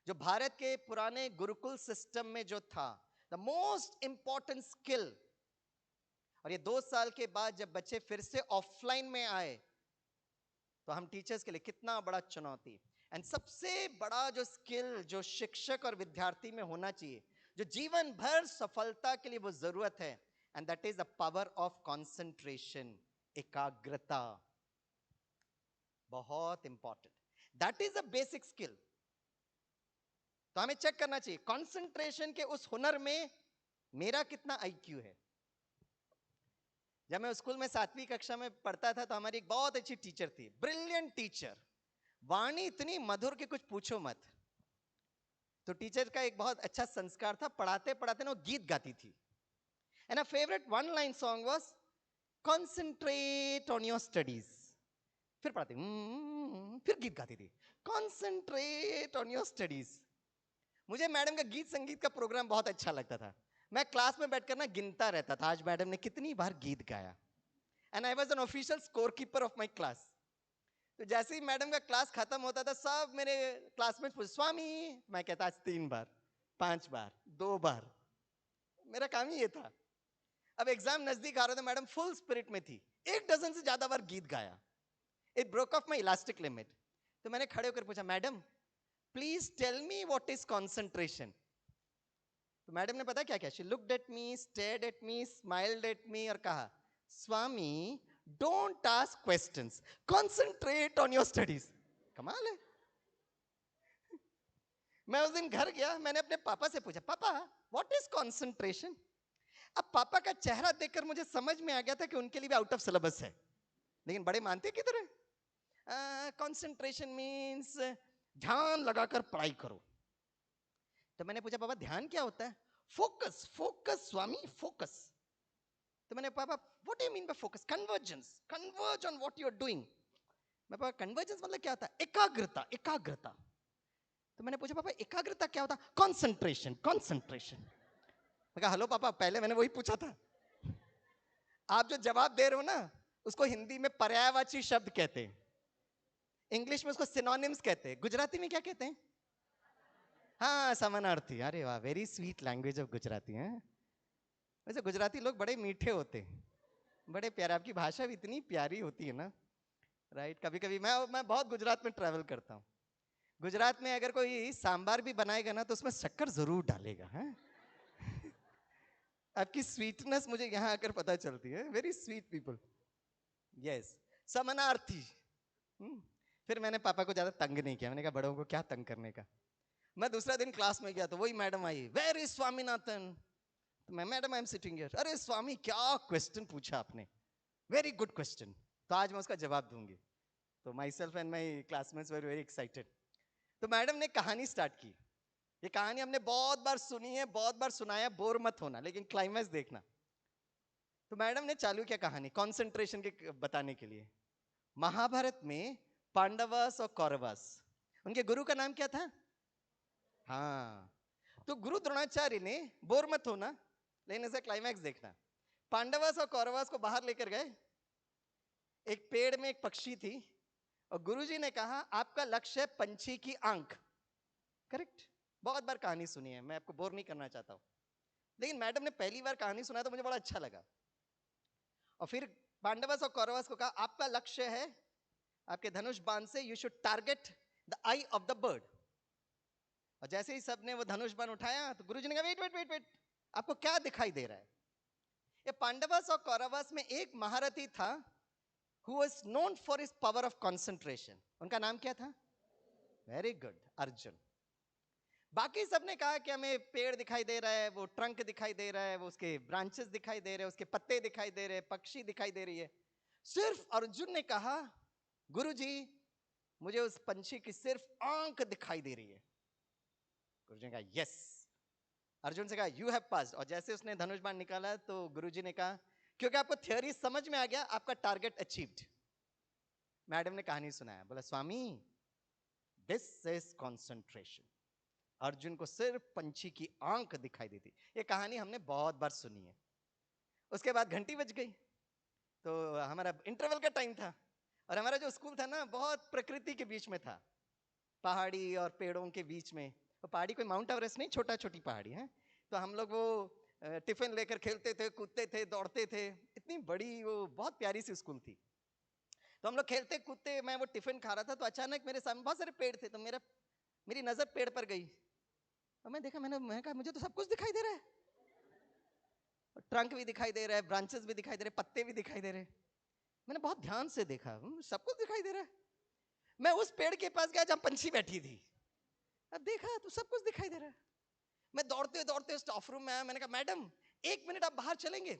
जो भारत के पुराने गुरुकुल सिस्टम में जो था, द मोस्ट इंपॉर्टेंट स्किल। और ये 2 साल के बाद जब बच्चे फिर से ऑफलाइन में आए, तो हम टीचर्स के लिए कितना बड़ा चुनौती। एंड सबसे बड़ा जो स्किल जो शिक्षक और विद्यार्थी में होना चाहिए, जो जीवन भर सफलता के लिए वो जरूरत है, and that is the power of concentration, एकाग्रता। बहुत important, that is a basic skill. तो हमें चेक करना चाहिए कंसंट्रेशन के उस हुनर में मेरा कितना आईक्यू है। जब मैं स्कूल में 7वीं कक्षा में पढ़ता था, तो हमारी एक बहुत अच्छी टीचर थी, ब्रिलियंट टीचर, वाणी इतनी मधुर कि कुछ पूछो मत। तो टीचर का एक बहुत अच्छा संस्कार था, पढ़ाते पढ़ाते ना वो गीत गाती थी। And a favourite one line song was concentrate on your studies. फिर पढ़ाती फिर गीत गाती थी, कॉन्सेंट्रेट ऑन योर स्टडीज। मुझे मैडम का गीत संगीत का प्रोग्राम बहुत अच्छा लगता था। मैं क्लास में बैठकर ना गिनता रहता था आज मैडम ने कितनी बार गीत गाया। And I was an official score keeper of my class. तो जैसे ही मैडम का क्लास खत्म होता था, सब मेरे क्लासमेट्स पूछते स्वामी, मैं कहता आज 3 बार, 5 बार, 2 बार। मेरा काम ही ये था। अब एग्जाम नजदीक आ रहा था, मैडम फुल स्पिरिट में थी, 1 डजन से ज्यादा बार गीत गाया। It broke off my elastic limit. तो मैंने खड़े होकर पूछा, madam please tell me what is concentration. तो मैडम ने पता क्या क्या, she looked at me, stared at me, smiled at me और कहा, Swami don't ask questions, concentrate on your studies. कमाल है। मैं उस दिन घर गया, मैंने अपने पापा से पूछा, पापा व्हाट इज कंसंट्रेशन। अब पापा का चेहरा देखकर मुझे समझ में आ गया था कि उनके लिए भी आउट ऑफ सिलेबस है, लेकिन बड़े मानते किधर है। कंसंट्रेशन मींस ध्यान लगाकर पढ़ाई करो। तो मैंने पूछा, पापा ध्यान क्या होता है? Focus, focus Swami, focus. तो मैंने, पापा what do you mean by focus? Convergence, converge on what you are doing. मैं, पापा कन्वर्जेंस मतलब क्या होता है? एकाग्रता, एकाग्रता। तो मैंने पूछा, पापा एकाग्रता क्या होता? Concentration, concentration. मैं कहा, हेलो पापा, पहले मैंने वही पूछा था। आप जो जवाब दे रहे हो ना, उसको हिंदी में पर्यायवाची शब्द कहते हैं, इंग्लिश में उसको सिनोनिम्स कहते हैं, गुजराती में क्या कहते हैं? हाँ, समानार्थी। अरे वाह, very sweet language of Gujarati है। वैसे गुजराती लोग बड़े मीठे होते हैं, बड़े प्यारे, आपकी भाषा भी इतनी प्यारी होती है ना, राइट। कभी कभी मैं बहुत गुजरात में ट्रैवल करता हूँ। गुजरात में अगर कोई सांबार भी बनाएगा ना, तो उसमें शक्कर जरूर डालेगा है। आपकी स्वीटनेस मुझे यहाँ आकर पता चलती है, वेरी स्वीट पीपल। यस, समानार्थी। फिर मैंने पापा को ज्यादा तंग नहीं किया, मैंने कहा बड़ों को क्या तंग करने का। मैं दूसरा दिन क्लास में गया तो वही मैडम आई, वेर इज स्वामीनाथन। तो मैं, madam I am sitting here. अरे स्वामी क्या क्वेश्चन पूछा आपने, वेरी गुड क्वेश्चन। तो आज मैं उसका जवाब दूंगी। तो my self and my classmates were very excited. तो मैडम ने कहानी स्टार्ट की। ये कहानी हमने बहुत बार सुनी है, बहुत बार सुनाया, बोर मत होना, लेकिन क्लाइमैक्स देखना। तो मैडम ने चालू किया कहानी कंसंट्रेशन के बताने के लिए। महाभारत में पांडवस और कौरवस, उनके गुरु का नाम क्या था? हाँ, तो गुरु द्रोणाचार्य ने, बोर मत होना लेकिन इसे क्लाइमैक्स देखना, पांडवस और कौरवस को बाहर लेकर गए। एक पेड़ में एक पक्षी थी और गुरुजी ने कहा आपका लक्ष्य है पंछी की आंख। करेक्ट। बहुत बार कहानी सुनी है, मैं आपको बोर नहीं करना चाहता हूं, लेकिन मैडम ने पहली बार कहानी सुना तो मुझे बड़ा अच्छा लगा। और फिर पांडवस और कौरवस को कहा आपका लक्ष्य है आपके धनुष बाण से you should target the I of the bird. और जैसे ही सबने वो धनुष बाण उठाया तो गुरुजी ने कहा वेट वेट वेट वेट, आपको क्या दिखाई दे रहा है? ये पांडवस और कौरवस में एक महारथी था who was known for his power of concentration। उनका नाम क्या था? Very good, Arjun. बाकी सबने कहा कि हमें पेड़ दिखाई दे रहा है, वो ट्रंक दिखाई दे रहा है, वो उसके ब्रांचेस दिखाई दे रहे हैं, उसके पत्ते दिखाई दे रहे हैं, पक्षी दिखाई दे रही है। सिर्फ अर्जुन ने कहा गुरुजी मुझे उस पंछी की सिर्फ आंख दिखाई दे रही है। गुरुजी ने कहा यस। अर्जुन से कहा यू हैव पास्ड। और जैसे उसने धनुष बाण निकाला तो गुरुजी ने कहा क्योंकि आपको थ्योरी समझ में आ गया, आपका टारगेट अचीव्ड। मैडम ने कहानी सुनाया, बोला स्वामी दिस इज कंसंट्रेशन। अर्जुन को सिर्फ पंछी की आंख दिखाई देती। ये कहानी हमने बहुत बार सुनी है। उसके बाद घंटी बज गई तो हमारा इंटरवल का टाइम था, और हमारा जो स्कूल था ना बहुत प्रकृति के बीच में था, पहाड़ी और पेड़ों के बीच में। तो पहाड़ी कोई माउंट एवरेस्ट नहीं, छोटा छोटी पहाड़ी है। तो हम लोग वो टिफिन लेकर खेलते थे, कूदते थे, दौड़ते थे। इतनी बड़ी वो बहुत प्यारी सी स्कूल थी। तो हम लोग खेलते कूदते, मैं वो टिफिन खा रहा था तो अचानक मेरे सामने बहुत सारे पेड़ थे, तो मेरी नजर पेड़ पर गई और मैं देखा, मैंने कहा मुझे तो सब कुछ दिखाई दे रहा है, ट्रंक भी दिखाई दे रहा है, ब्रांचेस भी दिखाई दे रहे, पत्ते भी दिखाई दे रहे। मैंने बहुत ध्यान से देखा, सब कुछ दिखाई दे रहा है। मैं उस पेड़ के पास गया जहां पंछी बैठी थी, अब देखा तो सब कुछ दिखाई दे रहा है। मैं दौड़ते दौड़ते स्टाफ रूम में आया, मैंने कहा मैडम 1 मिनट आप बाहर चलेंगे?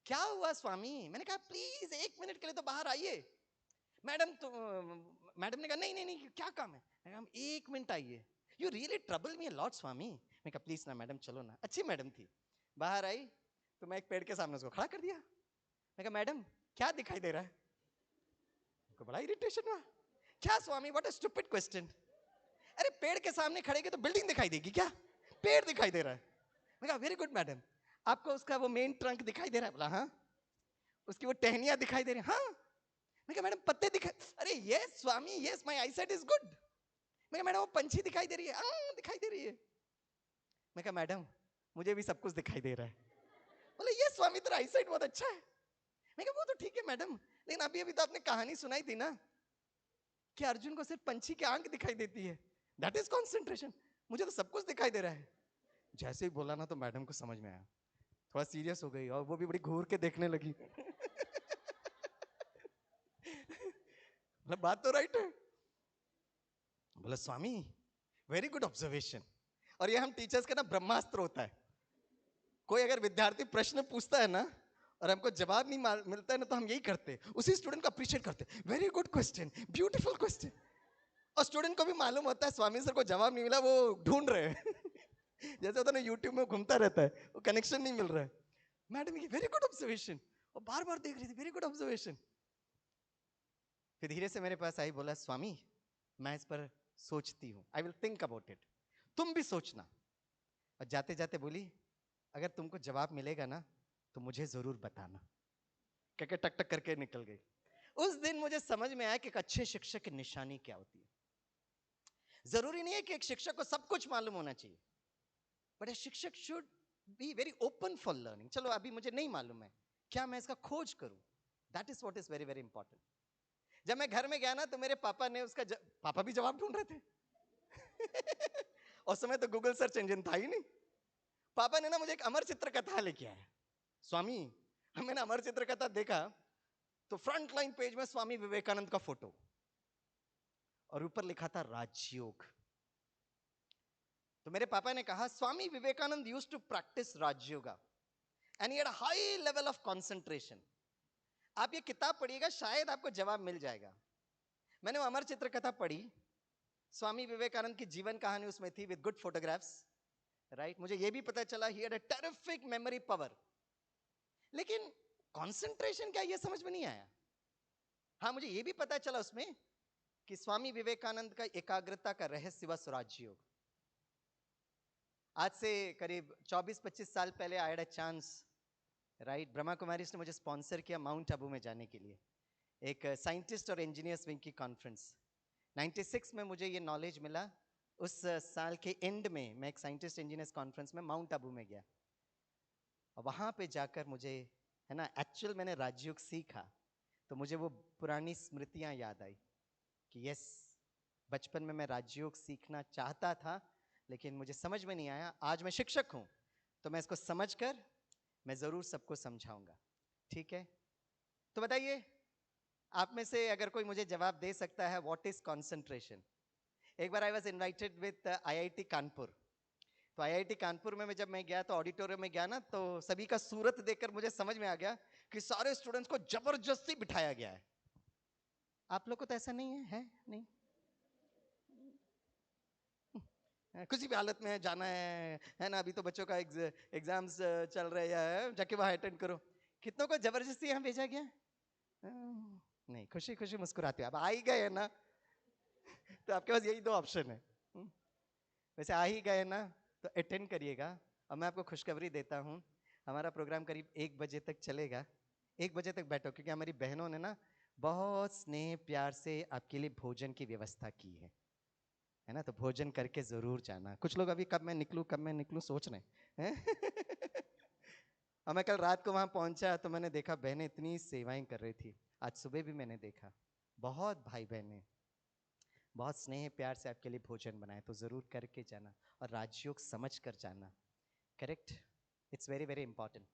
क्या हुआ स्वामी? मैंने कहा प्लीज 1 मिनट के लिए तो बाहर आइए। मैडम तो मैडम ने कहा नहीं नहीं नहीं क्या काम है? मैंने कहा 1 मिनट आइए। You really trouble me a lot Swami. मैं कहा प्लीज ना मैडम चलो ना। अच्छी मैडम थी। बाहर आई तो मैं एक पेड़ के सामने उसको खड़ा कर दिया। मैं कहा मैडम क्या दिखाई दे रहा है? उनको बड़ा इरिटेशन हुआ। क्या स्वामी व्हाट अ स्टूपिड क्वेश्चन। अरे पेड़ के सामने खड़े के तो बिल्डिंग दिखाई देगी क्या? पेड़ दिखाई दे रहा है। मैं कहा वेरी गुड मैडम, आपको उसका वो मेन ट्रंक दिखाई दे रहा है? बोला हाँ। उसकी वो टहनियां दिखाई दे रही हाँ। मैं कहा मैडम पत्ते दिखाई, अरे yes Swami yes my eyesight is good. मैं कहा मैडम वो पंछी दिखाई दे रही है? हाँ दिखाई दे रही है। मैं कहा मैडम मुझे भी सब कुछ दिखाई दे रहा है। बोले ये स्वामी तेरा आईसाइट बहुत अच्छा है। मैं कहा वो तो ठीक है मैडम, लेकिन अभी अभी तो आपने कहानी सुनाई थी ना कि अर्जुन को सिर्फ पंछी की आंख दिखाई देती है, दैट इज कॉन्सेंट्रेशन। मुझे तो सब कुछ दिखाई दे रहा है। जैसे ही बोला ना तो मैडम को समझ में आया, थोड़ा सीरियस हो गई और वो भी बड़ी घूर के देखने लगी। मतलब बात तो राइट है। बोला स्वामी वेरी गुड ऑब्जर्वेशन। और ये हम टीचर्स का ना ब्रह्मास्त्र होता है। कोई अगर विद्यार्थी प्रश्न पूछता है ना और हमको जवाब नहीं मिलता है ना तो हम यही करते हैं, उसी स्टूडेंट को अप्रिशिएट करते हैं, very good question, beautiful question. और स्टूडेंट को भी मालूम होता है स्वामी सर को जवाब नहीं मिला, वो ढूंढ रहे हैं। जैसे होता है ना यूट्यूब में घूमता रहता है, वो कनेक्शन नहीं मिल रहा है। मैडम ये वेरी गुड ऑब्जर्वेशन, और बार बार देख रही थी वेरी गुड ऑब्जर्वेशन। फिर धीरे से मेरे पास आई, बोला स्वामी मैं इस पर सोचती हूँ, I will think about it, तुम भी सोचना। और जाते जाते बोली अगर तुमको जवाब मिलेगा ना तो मुझे जरूर बताना। कहके टक टक करके निकल गई। उस दिन मुझे समझ में आया कि एक अच्छे शिक्षक की निशानी क्या होती है। जरूरी नहीं है कि एक शिक्षक को सब कुछ मालूम होना चाहिए, बट ए शिक्षक should be very open for learning. चलो अभी मुझे नहीं मालूम है, क्या मैं इसका खोज करूं? That is what is very very important. जब मैं घर में गया ना तो मेरे पापा ने पापा भी जवाब ढूंढ रहे थे। उस समय तो गूगल सर्च इंजन था ही नहीं। पापा ने ना मुझे एक अमर चित्र कथा लेके आया। स्वामी मैंने अमर चित्र कथा देखा तो फ्रंट लाइन पेज में स्वामी विवेकानंद का फोटो और ऊपर लिखा था राजयोग। तो मेरे पापा ने कहा Swami Vivekananda used to practise Rajyoga and he had a high level of concentration. आप ये किताब पढ़िएगा शायद आपको जवाब मिल जाएगा। मैंने वो अमर चित्र कथा पढ़ी, स्वामी विवेकानंद की जीवन कहानी उसमें थी विद गुड फोटोग्राफ्स, राइट। मुझे ये भी पता चला ही had a terrific memory power, लेकिन कंसंट्रेशन क्या ये समझ में नहीं आया। हाँ मुझे ये भी पता चला उसमें कि स्वामी विवेकानंद का एकाग्रता का रहस्य व स्वराज योग। आज से करीब 24-25 साल पहले I had a chance, right, Brahma Kumaris ने मुझे स्पॉन्सर किया माउंट आबू में जाने के लिए, एक साइंटिस्ट और इंजीनियर्स विंग की कॉन्फ्रेंस। 96 में मुझे ये नॉलेज मिला। उस साल के एंड में मैं एक साइंटिस्ट इंजीनियर्स कॉन्फ्रेंस में माउंट आबू में गया और वहां पे जाकर मुझे है ना एक्चुअल मैंने राजयोग सीखा। तो मुझे वो पुरानी स्मृतियां याद आई कि यस, बचपन में मैं राजयोग सीखना चाहता था लेकिन मुझे समझ में नहीं आया। आज मैं शिक्षक हूं तो मैं इसको समझकर मैं जरूर सबको समझाऊंगा। ठीक है, तो बताइए आप में से अगर कोई मुझे जवाब दे सकता है व्हाट इज कंसंट्रेशन। एक बार I was invited with IIT Kanpur. तो आईआईटी कानपुर में जब मैं गया तो ऑडिटोरियम में गया ना, तो सभी का सूरत देखकर मुझे समझ में आ गया कि सारे स्टूडेंट्स को जबरदस्ती बिठाया गया है। आप लोग को तो ऐसा नहीं है नहीं? किसी भी हालत में जाना है ना। अभी तो बच्चों का एग्जाम्स चल रहे हैं, जाके वहां अटेंड करो। कितनों को जबरदस्ती यहाँ भेजा गया? नहीं, खुशी खुशी मुस्कुराते आप आ ही गए ना, तो आपके पास यही दो ऑप्शन है। वैसे आ ही गए ना तो अटेंड करिएगा। और मैं आपको खुशखबरी देता हूँ, हमारा प्रोग्राम करीब 1 बजे तक चलेगा। 1 बजे तक बैठो, क्योंकि हमारी बहनों ने ना बहुत स्नेह प्यार से आपके लिए भोजन की व्यवस्था की है ना। तो भोजन करके जरूर जाना। कुछ लोग अभी कब मैं निकलूं सोच रहे हैं। और मैं कल रात को वहां पहुंचा तो मैंने देखा बहनें इतनी सेवाएं कर रही थी। आज सुबह भी मैंने देखा बहुत भाई बहनें बहुत स्नेह प्यार से आपके लिए भोजन बनाए। तो जरूर करके जाना और राजयोग समझ कर जाना। Correct, it's very very important.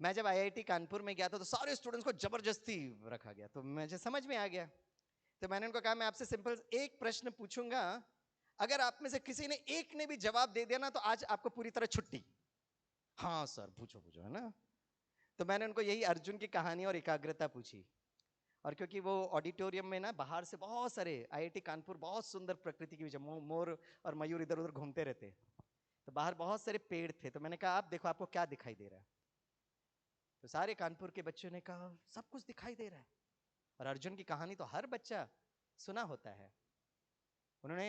मैं जब आईआईटी कानपुर में गया था तो सारे स्टूडेंट्स को जबरदस्ती रखा गया, तो मुझे समझ में आ गया। तो मैंने उनको कहा मैं आपसे सिंपल एक प्रश्न पूछूंगा, अगर आप में से किसी ने एक ने भी जवाब दे दिया ना तो आज आपको पूरी तरह छुट्टी। हाँ सर, पूछो पूछो, है ना। तो मैंने उनको यही अर्जुन की कहानी और एकाग्रता पूछी। और क्योंकि वो ऑडिटोरियम में ना बाहर से बहुत सारे आईआईटी कानपुर बहुत सुंदर प्रकृति की वजह मोर और मयूर इधर उधर घूमते रहते, तो बाहर बहुत सारे पेड़ थे। तो मैंने कहा आप देखो आपको क्या दिखाई दे रहा है। तो सारे कानपुर के बच्चों ने कहा सब कुछ दिखाई दे रहा है। और अर्जुन की कहानी तो हर बच्चा सुना होता है। उन्होंने,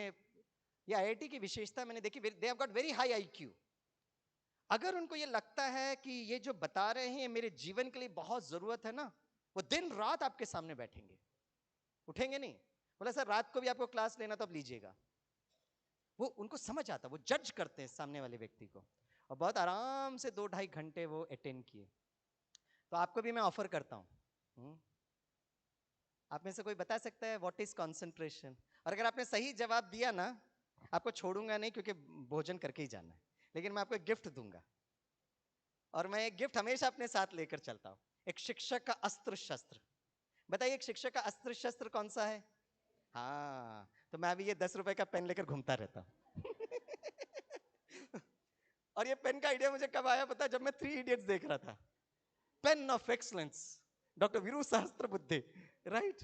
ये आईआईटी की विशेषता मैंने देखी, they have got very high IQ. अगर उनको ये लगता है कि ये जो बता रहे हैं मेरे जीवन के लिए बहुत जरूरत है ना, वो दिन रात आपके सामने बैठेंगे, उठेंगे नहीं। बोला सर रात को भी आपको क्लास लेना तो अब लीजिएगा। वो उनको समझ आता, वो जज करते हैं सामने वाले व्यक्ति को। और बहुत आराम से 2-2.5 घंटे वो अटेंड किए। तो आपको भी मैं ऑफर करता हूं, आप में से कोई बता सकता है व्हाट इज कंसंट्रेशन? और अगर आपने सही जवाब दिया ना, आपको छोड़ूंगा नहीं क्योंकि भोजन करके ही जाना है, लेकिन मैं आपको एक गिफ्ट दूंगा। और मैं एक गिफ्ट हमेशा अपने साथ लेकर चलता हूं, एक शिक्षक का अस्त्र शस्त्र। बताइए एक शिक्षक का अस्त्र शस्त्र कौन सा है? हाँ, तो मैं अभी ये 10 रुपए का पेन लेकर घूमता रहता हूं। और ये पेन का आइडिया मुझे कब आया पता? जब मैं 3 इडियट्स देख रहा था। Pain of excellence, doctor Veeru सहस्त्र बुद्धे, राइट।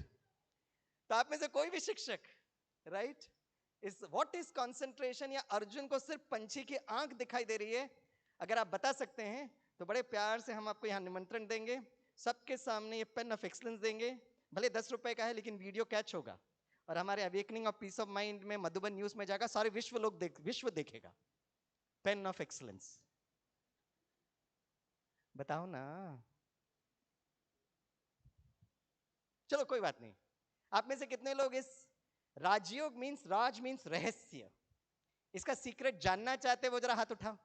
तो आप में से कोई भी शिक्षक, राइट, इस व्हाट इज कंसंट्रेशन या अर्जुन को सिर्फ पंछी की आंख दिखाई दे रही है, अगर आप बता सकते हैं तो बड़े प्यार से हम आपको यहां निमंत्रण देंगे, सबके सामने ये पेन ऑफ एक्सलेंस देंगे। भले 10 रुपए का है लेकिन वीडियो कैच होगा और हमारे awakening of peace of mind में मधुबन न्यूज में जाएगा, सारे विश्व देखेगा। पेन ऑफ एक्सलेंस, बताओ ना। चलो कोई बात नहीं। आप में से कितने लोग इस राजयोग राज मीन्स रहस्य, इसका सीक्रेट जानना चाहते, वो जरा हाथ उठाओ।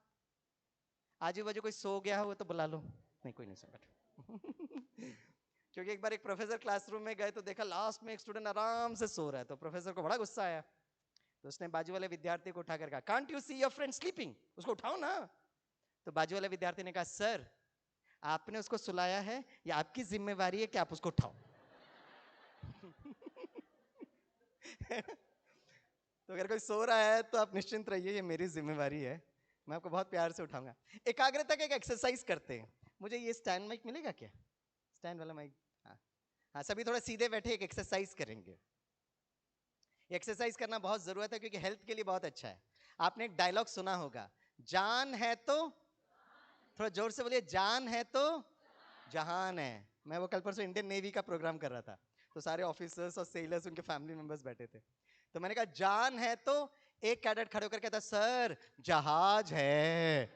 आजू बाजू कोई सो गया हो तो बुला लो। नहीं कोई नहीं सो बैठो। क्योंकि एक बार एक प्रोफेसर क्लासरूम में गए तो देखा लास्ट में एक स्टूडेंट आराम से सो रहा है, तो प्रोफेसर को बड़ा गुस्सा आया। तो उसने बाजू वाले विद्यार्थी को उठाकर कहा can't you see your friend sleeping, उसको उठाओ ना। तो बाजू वाले विद्यार्थी ने कहा सर आपने उसको सुलाया है या आपकी जिम्मेवारी है कि आप उसको उठाओ। तो अगर कोई सो रहा है तो आप निश्चिंत रहिए, ये मेरी जिम्मेवारी है, मैं आपको बहुत प्यार से उठाऊंगा। एकाग्रता का एक एक्सरसाइज करते हैं। मुझे ये स्टैंड माइक मिलेगा क्या? स्टैंड वाला माइक। हाँ हाँ, सभी थोड़ा सीधे बैठे, एक एक्सरसाइज करेंगे। एक्सरसाइज करना बहुत जरूरत है क्योंकि हेल्थ के लिए बहुत अच्छा है। आपने एक डायलॉग सुना होगा, जान है तो, थोड़ा जोर से बोलिए, जान है तो जहान है। मैं वो कल परसों इंडियन नेवी का प्रोग्राम कर रहा था, तो सारे ऑफिसर्स और सेलर्स उनके फैमिली मेंबर्स बैठे थे। तो मैंने कहा जान है तो, एक कैडेट खड़े होकर कहता सर जहाज है।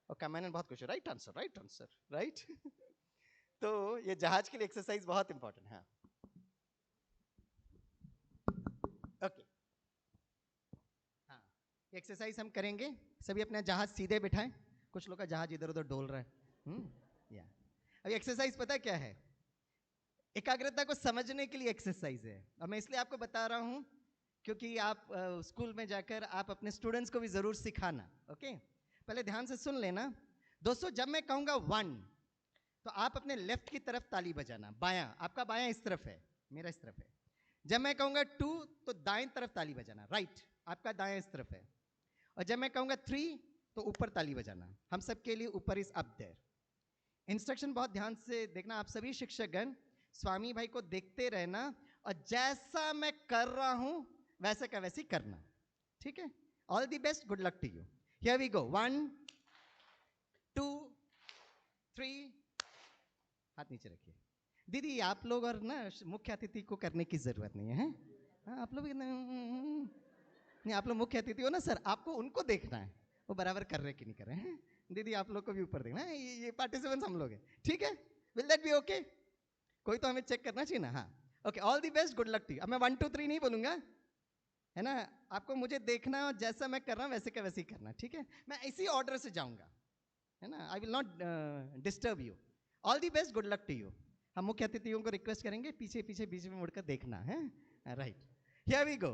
और कमांडेंट बहुत खुश, right answer right answer right. तो ये जहाज के लिए एक्सरसाइज बहुत इंपॉर्टेंट है। ओके, हाँ, एक्सरसाइज हम करेंगे। सभी अपना जहाज सीधे बिठाएं, कुछ लोग का जहाज इधर उधर डोल रहा है। या अभी एक्सरसाइज पता क्या है? एकाग्रता को समझने के लिए एक्सरसाइज है, और मैं इसलिए आपको बता रहा हूं क्योंकि आप स्कूल में जाकर आप अपने स्टूडेंट्स को भी जरूर सिखाना। ओके, पहले ध्यान से सुन लेना दोस्तों। जब मैं कहूंगा 1 तो आप अपने लेफ्ट की तरफ ताली बजाना, बायां, आपका बायां इस तरफ है, मेरा इस तरफ है। जब मैं कहूंगा 2 तो दाएं तरफ ताली बजाना, राइट, आपका दाएं इस तरफ है। और जब मैं कहूंगा 3 तो ऊपर ताली बजाना। हम सब के लिए ऊपर इज अप देयर। इंस्ट्रक्शन बहुत ध्यान से देखना, आप सभी शिक्षकगण स्वामी भाई को देखते रहना, और जैसा मैं कर रहा हूं वैसे का वैसे करना, ठीक है? All the best, good luck to you. Here we go, 1 2 3। हाथ नीचे रखिए। दीदी आप लोग और ना मुख्य अतिथि को करने की जरूरत नहीं है, हाँ आप लोग नहीं, आप लोग मुख्य अतिथि हो ना सर, आपको उनको देखना है वो बराबर कर रहे कि नहीं कर रहे हैं। दीदी आप लोग को भी ऊपर देखना है, ये पार्टिसिपेंट्स हम लोग हैं, ठीक है? Will that be okay? कोई तो हमें चेक करना चाहिए ना। हाँ, okay, all the best, good luck to you. अब मैं 1 2 3 नहीं बोलूंगा, है ना? आपको मुझे देखना है और जैसा मैं कर रहा हूं वैसे का वैसे ही करना, ठीक है? मैं इसी ऑर्डर से जाऊंगा, है ना? I will not disturb you. All the best, good luck to you. हम मुख्य अतिथियों को रिक्वेस्ट करेंगे पीछे पीछे बीच में मुड़कर देखना है, right? Here we go.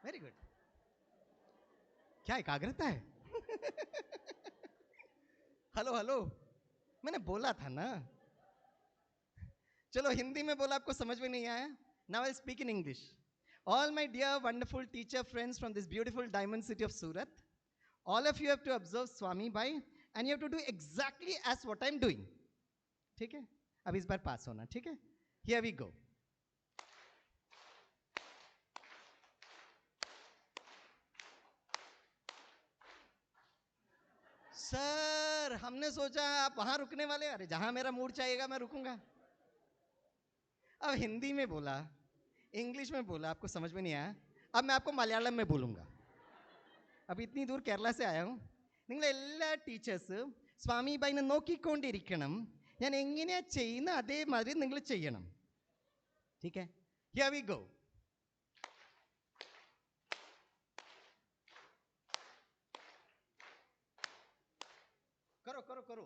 Very good. क्या एकाग्रता है? हेलो हेलो, मैंने बोला था ना। चलो हिंदी में बोला, आपको समझ में नहीं आया? Now I speak in English. All my dear wonderful teacher friends from this beautiful diamond city of Surat, all of you have to observe Swami Bhai and you have to do exactly as what I'm doing. ठीक है? अब इस बार पास होना, ठीक है? Here we go. सर हमने सोचा आप वहां रुकने वाले, अरे जहां मेरा मूड चाहिएगा मैं रुकूंगा। अब हिंदी में बोला, इंग्लिश में बोला, आपको समझ में नहीं आया, अब मैं आपको मलयालम में बोलूंगा। अब इतनी दूर केरला से आया हूं, നിങ്ങൾ എല്ലാ ടീച്ചേഴ്സ് സ്വാമി ബൈനെ നോക്കിക്കൊണ്ടിരിക്കണം, ഞാൻ എങ്ങനെയാ ചെയ്യുന്ന അതേമാതിരി നിങ്ങൾ ചെയ്യണം, ठीक है? Here we go. करो करो करो।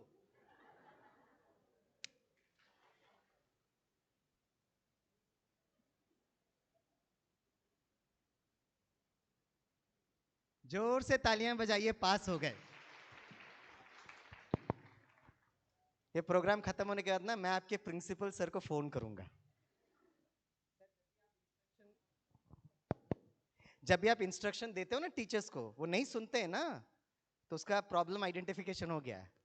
जोर से तालियां बजाइए, पास हो गए। ये प्रोग्राम खत्म होने के बाद ना मैं आपके प्रिंसिपल सर को फोन करूंगा। जब भी आप इंस्ट्रक्शन देते हो ना टीचर्स को, वो नहीं सुनते हैं ना, तो उसका प्रॉब्लम आइडेंटिफिकेशन हो गया है।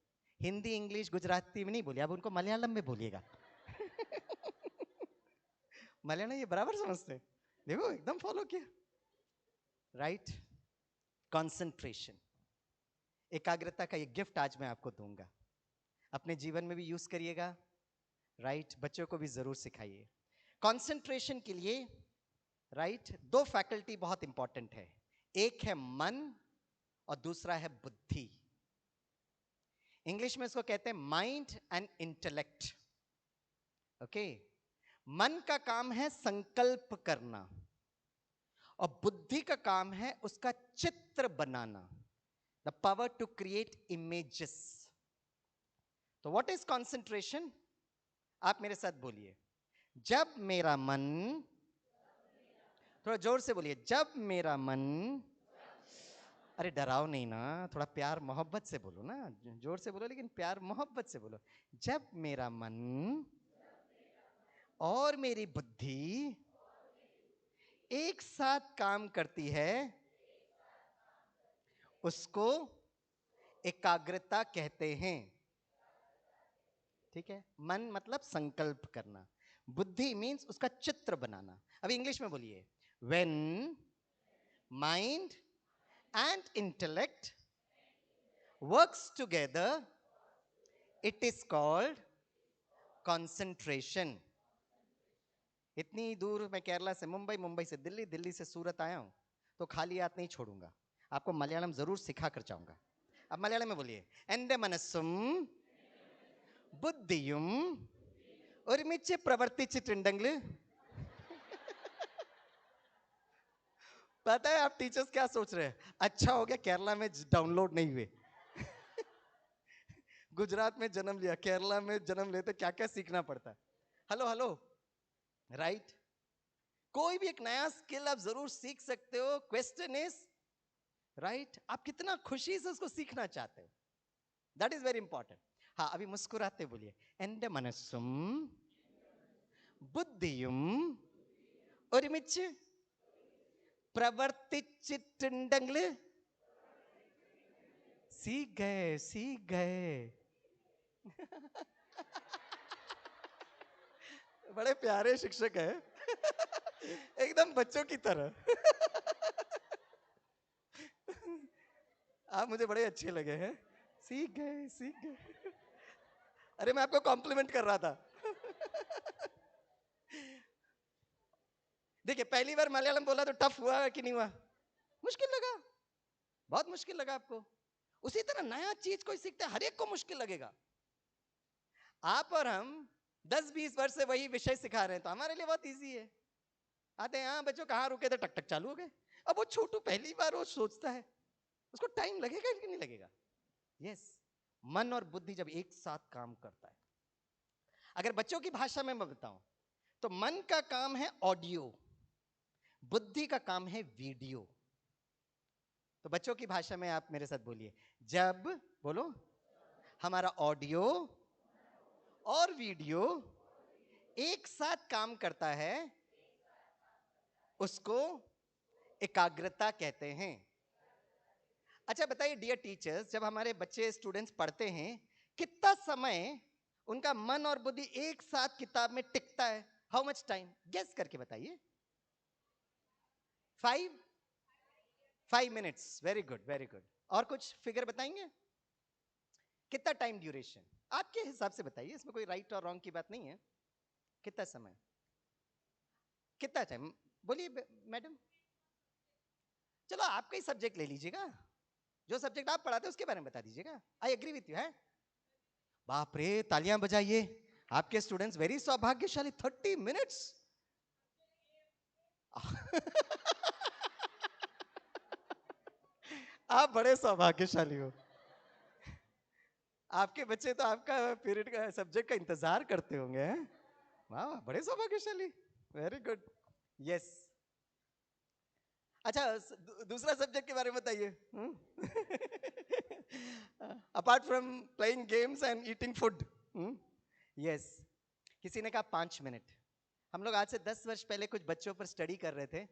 हिंदी इंग्लिश गुजराती में नहीं बोलिए, अब उनको मलयालम में बोलिएगा। मलयालम ये बराबर समझते, देखो एकदम फॉलो किया, राइट? कंसंट्रेशन, एकाग्रता का ये गिफ्ट आज मैं आपको दूंगा, अपने जीवन में भी यूज करिएगा, राइट? बच्चों को भी जरूर सिखाइए। कंसंट्रेशन के लिए, राइट, 2 फैकल्टी बहुत इंपॉर्टेंट है, एक है मन और दूसरा है बुद्धि। इंग्लिश में इसको कहते हैं माइंड एंड इंटेलेक्ट। ओके, मन का काम है संकल्प करना और बुद्धि का काम है उसका चित्र बनाना, the power to create images. तो व्हाट इज कंसंट्रेशन? आप मेरे साथ बोलिए, जब मेरा मन, थोड़ा जोर से बोलिए, जब मेरा मन, अरे डराओ नहीं ना, थोड़ा प्यार मोहब्बत से बोलो ना, जोर से बोलो लेकिन प्यार मोहब्बत से बोलो। जब मेरा मन और मेरी बुद्धि एक साथ काम करती है उसको एकाग्रता कहते हैं, ठीक है? मन मतलब संकल्प करना, बुद्धि मीन्स उसका चित्र बनाना। अभी इंग्लिश में बोलिए, when mind and intellect works together it is called concentration. इतनी दूर मैं केरला से मुंबई, मुंबई से दिल्ली, दिल्ली से सूरत आया हूं, तो खाली हाथ नहीं छोड़ूंगा, आपको मलयालम जरूर सिखा कर जाऊंगा। अब मलयालम में बोलिए, एंडे मनस्सुम बुद्धियुम ഒരുമിച്ച് പ്രവർത്തിച്ചിട്ടുണ്ടെങ്കിൽ पता है आप टीचर्स क्या सोच रहे हैं? अच्छा हो गया केरला में डाउनलोड नहीं हुए। गुजरात में जन्म लिया, केरला में जन्म लेते क्या क्या सीखना पड़ता है। Hello hello, right. कोई भी एक नया स्किल आप जरूर सीख सकते हो। क्वेश्चन इज राइट, आप कितना खुशी से उसको सीखना चाहते हो, दैट इज वेरी इंपॉर्टेंट। हाँ, अभी मुस्कुराते बोलिए, एंड मनसुम बुद्धियुम ഒരുമിച്ച് പ്രവർത്തിച്ചിട്ടുണ്ടെങ്കിൽ सीख गए। बड़े प्यारे शिक्षक है। एकदम बच्चों की तरह। आप मुझे बड़े अच्छे लगे हैं। सीख गए, सीख गए। अरे मैं आपको कॉम्प्लीमेंट कर रहा था। देखिए, पहली बार मलयालम बोला तो टफ हुआ कि नहीं हुआ? मुश्किल लगा, बहुत मुश्किल लगा आपको। उसी तरह नया चीज कोई सीखता है, हर एक को मुश्किल लगेगा। आप और हम 10-20 वर्ष से वही विषय सिखा रहे हैं, तो हमारे लिए बहुत इजी है। आते हैं, हाँ बच्चों कहाँ रुके थे, टक टक चालू हो गए। अब वो छोटू पहली बार वो सोचता है, उसको टाइम लगेगा कि नहीं लगेगा? यस, मन और बुद्धि जब एक साथ काम करता है। अगर बच्चों की भाषा में मैं बताऊं तो मन का काम है ऑडियो, बुद्धि का काम है वीडियो। तो बच्चों की भाषा में आप मेरे साथ बोलिए, जब बोलो हमारा ऑडियो और वीडियो एक साथ काम करता है, उसको एकाग्रता कहते हैं। अच्छा बताइए डियर टीचर्स, जब हमारे बच्चे स्टूडेंट्स पढ़ते हैं, कितना समय उनका मन और बुद्धि एक साथ किताब में टिकता है? How much time? गेस करके बताइए। 5 minutes. Very good, very good. और कुछ फिगर बताएंगे? कितना टाइम ड्यूरेशन आपके हिसाब से बताइए, इसमें कोई राइट और रॉन्ग की बात नहीं है। कितना समय, कितना टाइम बोलिए मैडम। चलो आपका ही सब्जेक्ट ले लीजिएगा, जो सब्जेक्ट आप पढ़ाते हैं उसके बारे में बता दीजिएगा। आई एग्री विथ यू है। बाप रे, तालियां बजाइए, आपके स्टूडेंट्स वेरी सौभाग्यशाली। 30 मिनट्स। आप बड़े सौभाग्यशाली हो। आपके बच्चे तो आपका पीरियड का सब्जेक्ट का इंतजार करते होंगे। वाह, बड़े सौभाग्यशाली। Very good. यस। अच्छा, दूसरा सब्जेक्ट के बारे में बताइए। Apart from playing games and eating food. Yes. किसी ने कहा 5 मिनट। हम लोग आज से 10 वर्ष पहले कुछ बच्चों पर स्टडी कर रहे थे,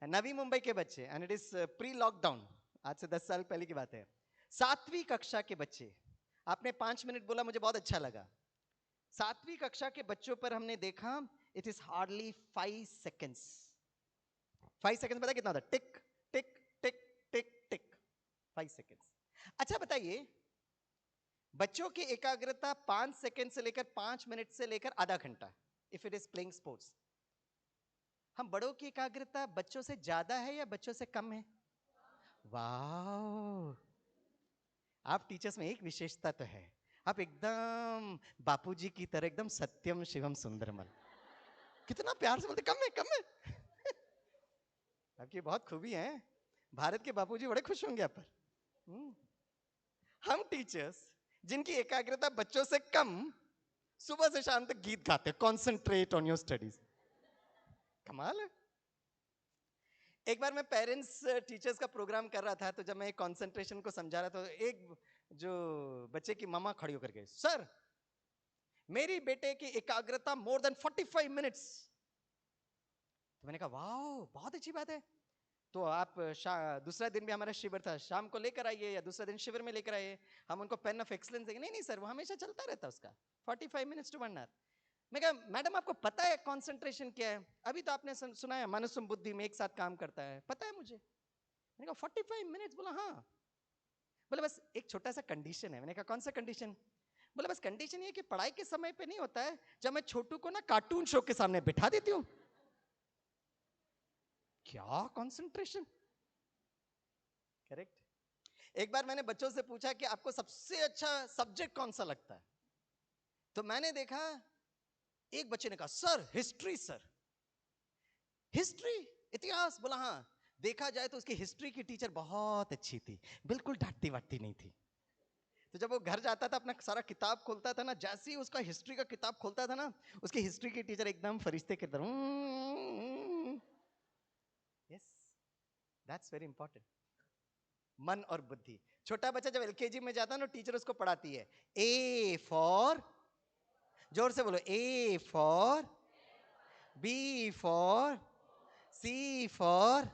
नवी मुंबई के बच्चे, and it is pre lockdown, आज से 10 साल पहले की बात है। 7वीं कक्षा के बच्चे, आपने 5 मिनट बोला, मुझे बहुत अच्छा लगा। 7वीं कक्षा के बच्चों पर हमने देखा, it is hardly 5 seconds. 5 seconds पता कितना होता? टिक टिक टिक टिक टिक, 5 सेकेंड्स। अच्छा बताइए, बच्चों की एकाग्रता 5 सेकेंड से लेकर 5 मिनट से लेकर आधा घंटा, if it is playing sports. हम बड़ों की एकाग्रता बच्चों से ज्यादा है या बच्चों से कम है? वाह, आप टीचर्स में एक विशेषता तो है, आप एकदम बापूजी की तरह एकदम सत्यम शिवम सुंदरमल, कितना प्यार से बोलते, कम है कम है। आपकी बहुत खूबी है, भारत के बापूजी बड़े खुश होंगे आप पर। हम टीचर्स जिनकी एकाग्रता बच्चों से कम, सुबह से शाम तक गीत गाते, कॉन्सेंट्रेट ऑन योर स्टडीज। कमाल है। एक बार मैं पेरेंट्स टीचर्स का प्रोग्राम कर रहा था, तो जब मैं कंसंट्रेशन को समझा रहा था, तो एक जो बच्चे की मामा खड़ी होकर गए, सर मेरी बेटे की एकाग्रता मोर देन 45 मिनट्स। तो मैंने कहा वाह, बहुत अच्छी बात है। तो आप दूसरा दिन भी हमारा शिविर था, शाम को लेकर आइए या दूसरा दिन शिविर में लेकर आइए, हम उनको पेन ऑफ एक्सलेंस देंगे। नहीं नहीं सर, वो हमेशा चलता रहता उसका 45 मिनट्स टू 1 आवर। मैं कहा मैडम आपको पता है कंसंट्रेशन क्या है? अभी तो आपने सुना है मनसुम बुद्धि में एक साथ काम करता है, पता है मुझे। मैंने कहा 45 मिनट्स? बोला हाँ। बोले बस एक छोटा सा कंडीशन है। मैंने कहा कौन सा कंडीशन? बोले बस कंडीशन ये कि पढ़ाई के समय पे नहीं होता है, जब मैं छोटू को ना कार्टून शो के सामने बिठा देती हूँ। क्या कंसंट्रेशन, करेक्ट। एक बार मैंने बच्चों से पूछा कि आपको सबसे अच्छा सब्जेक्ट कौन सा लगता है, तो मैंने देखा एक बच्चे ने कहा सर हिस्ट्री, सर हिस्ट्री, इतिहास। बोला हाँ। देखा जाए तो उसकी हिस्ट्री की टीचर बहुत अच्छी थी, बिल्कुल डांटती वाटती नहीं थी। तो जब वो घर जाता था अपना सारा किताब खोलता था ना, जैसे ही उसका हिस्ट्री का किताब खोलता था ना, उसकी हिस्ट्री की टीचर एकदम फरिश्ते की तरह। Yes, that's very important. मन और बुद्धि। छोटा बच्चा जब एलकेजी में जाता है ना, टीचर उसको पढ़ाती है, ए फॉर, जोर से बोलो, A for, B for, C for.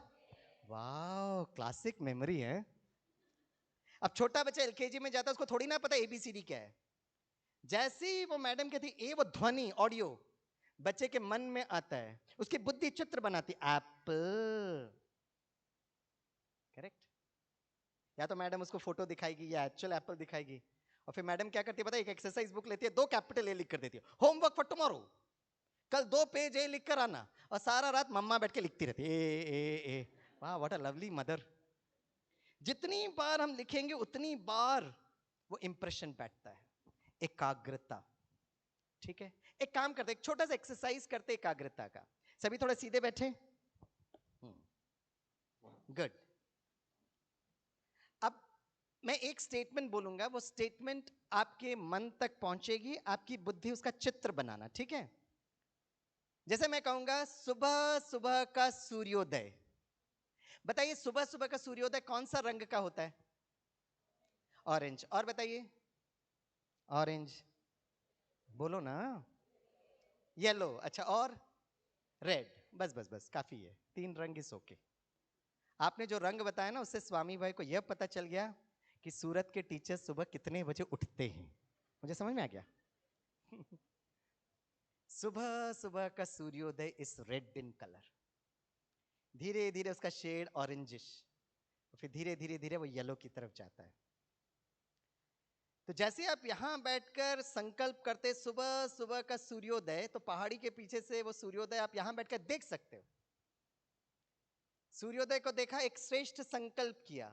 Wow, classic memory है। अब छोटा बच्चा एलकेजी में जाता है, उसको थोड़ी ना पता एबीसीडी क्या है। जैसे ही वो मैडम कहती ए, वो ध्वनि ऑडियो बच्चे के मन में आता है, उसकी बुद्धि चित्र बनाती, एप्पल। करेक्ट? या तो मैडम उसको फोटो दिखाएगी या एक्चुअल एप्पल दिखाएगी, और फिर मैडम क्या करती है पता है, एक एक्सरसाइज बुक लेती है, 2 कैपिटल ए लिख कर देती है, होमवर्क फॉर टुमारो, कल 2 पेज ए लिख कर आना। और सारा रात मम्मा बैठ के लिखती रहती है ए। वाह, व्हाट अ लवली मदर। जितनी बार हम लिखेंगे उतनी बार वो इंप्रेशन बैठता है। एकाग्रता। ठीक है, एक काम करते, एक छोटा सा एक्सरसाइज करते एकाग्रता का। सभी थोड़ा सीधे बैठे। गुड। अब मैं एक स्टेटमेंट बोलूंगा, वो स्टेटमेंट आपके मन तक पहुंचेगी, आपकी बुद्धि उसका चित्र बनाना, ठीक है? जैसे मैं कहूंगा सुबह सुबह का सूर्योदय। बताइए सुबह सुबह का सूर्योदय कौन सा रंग का होता है? ऑरेंज। और बताइए? ऑरेंज। बोलो ना। येलो। अच्छा, और? रेड। बस बस बस, काफी है, 3 रंग इस ओके। आपने जो रंग बताया ना, उससे स्वामी भाई को यह पता चल गया कि सूरत के टीचर सुबह कितने बजे उठते हैं। मुझे समझ में आ गया। सुबह सुबह का सूर्योदय इस रेड इन कलर, धीरे धीरे उसका शेड ऑरेंजिश, फिर धीरे धीरे धीरे वो येलो की तरफ जाता है। तो जैसे आप यहां बैठकर संकल्प करते सुबह सुबह का सूर्योदय, तो पहाड़ी के पीछे से वो सूर्योदय आप यहां बैठकर देख सकते हो। सूर्योदय को देखा, एक श्रेष्ठ संकल्प किया।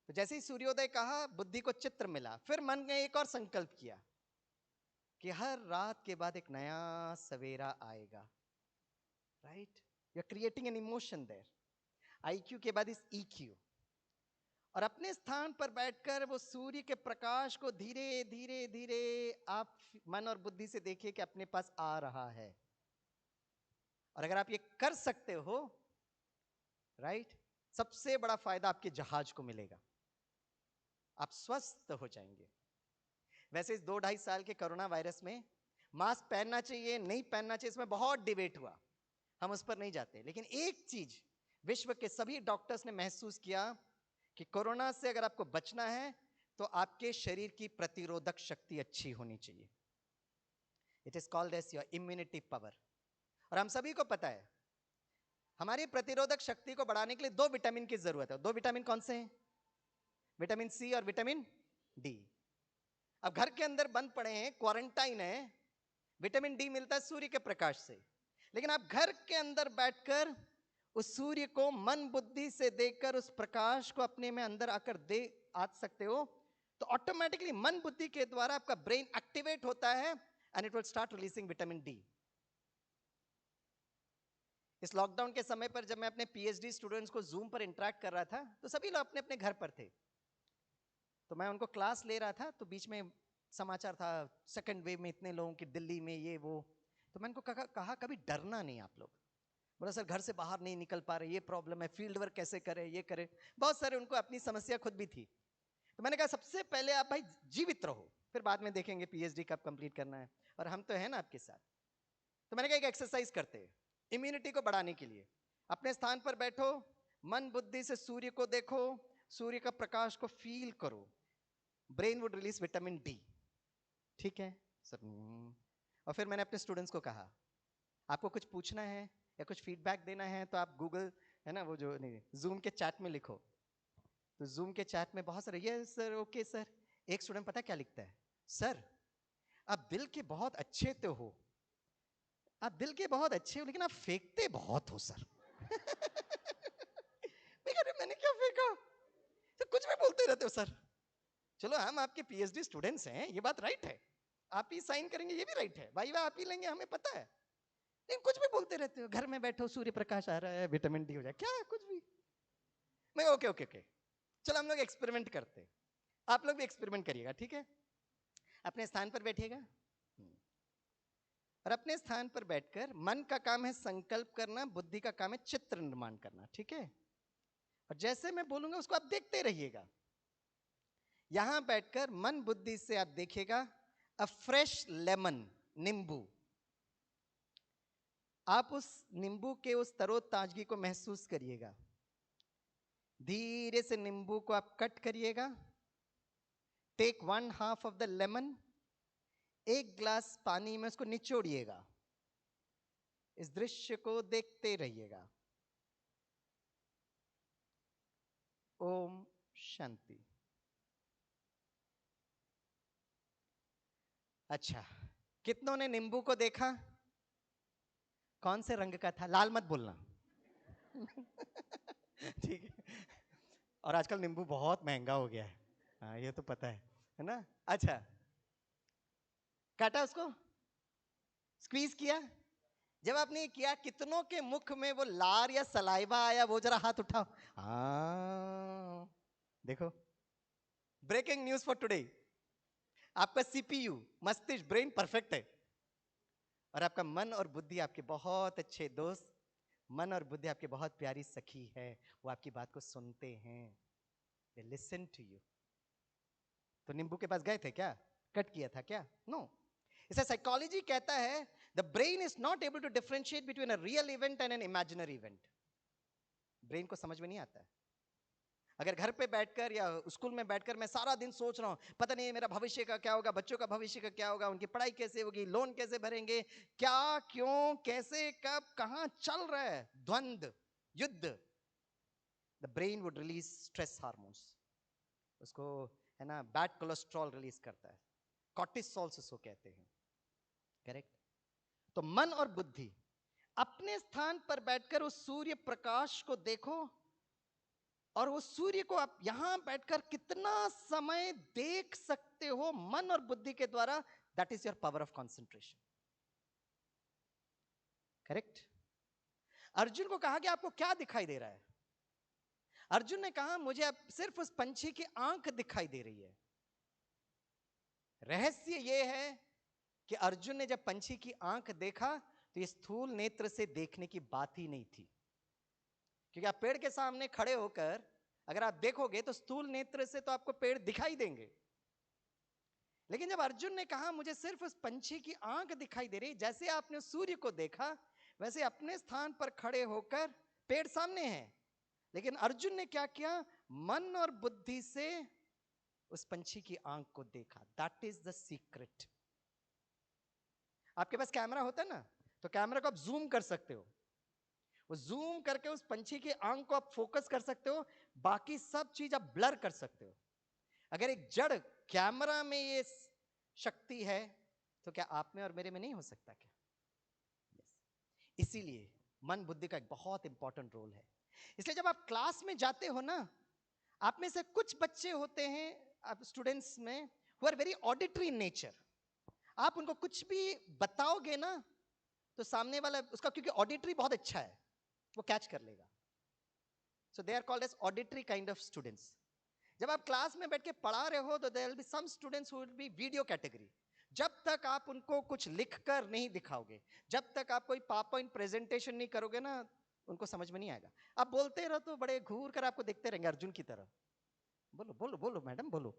तो जैसे ही सूर्योदय कहा, बुद्धि को चित्र मिला, फिर मन ने एक और संकल्प किया कि हर रात के बाद एक नया सवेरा आएगा। Right? You are creating an emotion there. IQ के बाद इस ईक्यू। और अपने स्थान पर बैठकर वो सूर्य के प्रकाश को धीरे धीरे धीरे आप मन और बुद्धि से देखिए कि अपने पास आ रहा है। और अगर आप ये कर सकते हो, राइट, सबसे बड़ा फायदा आपके जहाज को मिलेगा, आप स्वस्थ हो जाएंगे। वैसे इस 2-2.5 साल के कोरोना वायरस में मास्क पहनना चाहिए नहीं पहनना चाहिए, इसमें बहुत डिबेट हुआ, हम उस पर नहीं जाते। लेकिन एक चीज विश्व के सभी डॉक्टर्स ने महसूस किया कि कोरोना से अगर आपको बचना है तो आपके शरीर की प्रतिरोधक शक्ति अच्छी होनी चाहिए। It is called as your immunity power. और हम सभी को पता है हमारी प्रतिरोधक शक्ति को बढ़ाने के लिए 2 विटामिन की जरूरत है। 2 विटामिन कौन से हैं? विटामिन सी और विटामिन डी। अब घर के अंदर बंद पड़े हैं, क्वारंटाइन है, विटामिन डी मिलता है सूर्य के प्रकाश से। लेकिन आप घर के अंदर बैठकर उस सूर्य को मन बुद्धि से देखकर उस प्रकाश को अपने में अंदर आकर दे आ सकते हो, तो ऑटोमेटिकली मन बुद्धि के द्वारा आपका ब्रेन एक्टिवेट होता है and it will start releasing vitamin D. इस लॉकडाउन के समय पर जब मैं अपने पीएचडी स्टूडेंट्स को जूम पर इंटरेक्ट कर रहा था, तो सभी लोग अपने अपने घर पर थे, तो मैं उनको क्लास ले रहा था, तो बीच में समाचार था सेकंड वेव में इतने लोगों की दिल्ली में ये वो। तो मैंने उनको कहा कभी डरना नहीं आप लोग। बोला सर घर से बाहर नहीं निकल पा रहे, ये प्रॉब्लम है, फील्ड वर्क कैसे करें, ये करें, बहुत सारे उनको अपनी समस्या खुद भी थी। तो मैंने कहा सबसे पहले आप भाई जीवित रहो, फिर बाद में देखेंगे पीएचडी कब कंप्लीट करना है, और हम तो है ना आपके साथ। तो मैंने कहा एक एक्सरसाइज करते हैं इम्यूनिटी को बढ़ाने के लिए। अपने स्थान पर बैठो, मन बुद्धि से सूर्य को देखो, सूर्य का प्रकाश को फील करो, brain would release vitamin D. ठीक है सर? और फिर मैंने अपने स्टूडेंट्स को कहा आपको कुछ पूछना है या कुछ फीडबैक देना है तो आप गूगल, है ना वो जो नहीं, जूम के चैट में लिखो। तो जूम के चैट में बहुत सारे यस सर, ओके सर। एक स्टूडेंट पता क्या लिखता है? सर आप दिल के बहुत अच्छे तो हो, आप दिल के बहुत अच्छे हो, लेकिन आप फेंकते बहुत हो सर। मैं कह रहा, मैंने क्या फेंका? तो कुछ भी बोलते रहते हो सर। चलो हम आपके पीएचडी स्टूडेंट्स हैं, ये बात राइट है, आप ही साइन करेंगे ये भी राइट है, वाइवा आप ही लेंगे हमें पता है, लेकिन कुछ भी बोलते रहते हो, घर में बैठो सूर्य प्रकाश आ रहा है विटामिन डी हो जाए, क्या कुछ भी। मैं ओके ओके ओके, चलो हम लोग एक्सपेरिमेंट करते हैं, आप लोग भी एक्सपेरिमेंट करिएगा, ठीक है? अपने स्थान पर बैठिएगा और अपने स्थान पर बैठकर मन का काम है संकल्प करना, बुद्धि का काम है चित्र निर्माण करना, ठीक है? और जैसे मैं बोलूंगा उसको आप देखते रहिएगा। यहां बैठकर मन बुद्धि से आप देखिएगा अ फ्रेश लेमन, नींबू। आप उस नींबू के उस तरोताजगी को महसूस करिएगा। धीरे से नींबू को आप कट करिएगा। टेक 1/2 ऑफ द लेमन, एक ग्लास पानी में उसको निचोड़िएगा। इस दृश्य को देखते रहिएगा। ओम शांति। अच्छा, कितनों ने नींबू को देखा? कौन से रंग का था? लाल मत बोलना। ठीक है। और आजकल नींबू बहुत महंगा हो गया है, हाँ ये तो पता है ना? अच्छा, काटा उसको, स्क्वीज किया। जब आपने किया, कितनों के मुख में वो लार या सलाइवा आया? वो जरा हाथ उठाओ। हाँ देखो, ब्रेकिंग न्यूज फॉर टुडे, आपका सीपीयू मस्तिष्क ब्रेन परफेक्ट है और आपका मन और बुद्धि आपके बहुत अच्छे दोस्त, मन और बुद्धि आपकी बहुत प्यारी सखी है। वो आपकी बात को सुनते हैं, they listen to you। तो नींबू के पास गए थे क्या? कट किया था क्या? नो। इसे साइकोलॉजी कहता है the brain is not able to differentiate between a real event and an imaginary event. Brain को समझ में नहीं आता है। अगर घर पे बैठकर या स्कूल में बैठकर मैं सारा दिन सोच रहा हूं पता नहीं मेरा भविष्य का क्या होगा, बच्चों का भविष्य का क्या होगा, उनकी पढ़ाई कैसे होगी, लोन कैसे भरेंगे, क्या क्यों कैसे कब कहां चल रहा है द्वंद्व युद्ध, the brain would release stress hormones. उसको है ना बैड कोलेस्ट्रॉल रिलीज करता है, कॉर्टिसोल्स उसको कहते हैं, करेक्ट? तो मन और बुद्धि अपने स्थान पर बैठकर उस सूर्य प्रकाश को देखो और वो सूर्य को आप यहां बैठकर कितना समय देख सकते हो मन और बुद्धि के द्वारा, that is your power of concentration, correct? Arjun को कहा कि आपको क्या दिखाई दे रहा है? अर्जुन ने कहा मुझे अब सिर्फ उस पंछी की आंख दिखाई दे रही है। रहस्य यह है कि अर्जुन ने जब पंछी की आंख देखा तो ये स्थूल नेत्र से देखने की बात ही नहीं थी, क्योंकि आप पेड़ के सामने खड़े होकर अगर आप देखोगे तो स्थूल नेत्र से तो आपको पेड़ दिखाई देंगे, लेकिन जब अर्जुन ने कहा मुझे सिर्फ उस पंछी की आंख दिखाई दे रही, जैसे आपने सूर्य को देखा वैसे अपने स्थान पर खड़े होकर पेड़ सामने है, लेकिन अर्जुन ने क्या किया? मन और बुद्धि से उस पंछी की आंख को देखा। That is the secret. आपके पास कैमरा होता है ना, तो कैमरा को आप जूम कर सकते हो, वो जूम करके उस पंछी की आंख को आप फोकस कर सकते हो, बाकी सब चीज आप ब्लर कर सकते हो। अगर एक जड़ कैमरा में ये शक्ति है तो क्या आप में और मेरे में नहीं हो सकता क्या? इसीलिए मन बुद्धि का एक बहुत इंपॉर्टेंट रोल है। इसलिए जब आप क्लास में जाते हो ना, आप में से कुछ बच्चे होते हैं आप स्टूडेंट्स में who are very auditory in nature. आप उनको कुछ भी बताओगे ना तो सामने वाला उसका, क्योंकि ऑडिटरी बहुत अच्छा है, वो कैच कर लेगा। So they are called as auditory kind of students. जब आप क्लास में बैठ के पढ़ा रहे हो तो there will be some students who will be video category. जब तक आप उनको कुछ लिखकर नहीं दिखाओगे, जब तक आप कोई पावरपॉइंट प्रेजेंटेशन नहीं करोगे ना, उनको समझ में नहीं आएगा। आप बोलते रहो तो बड़े घूर कर आपको देखते रहेंगे अर्जुन की तरह, बोलो बोलो बोलो मैडम बोलो।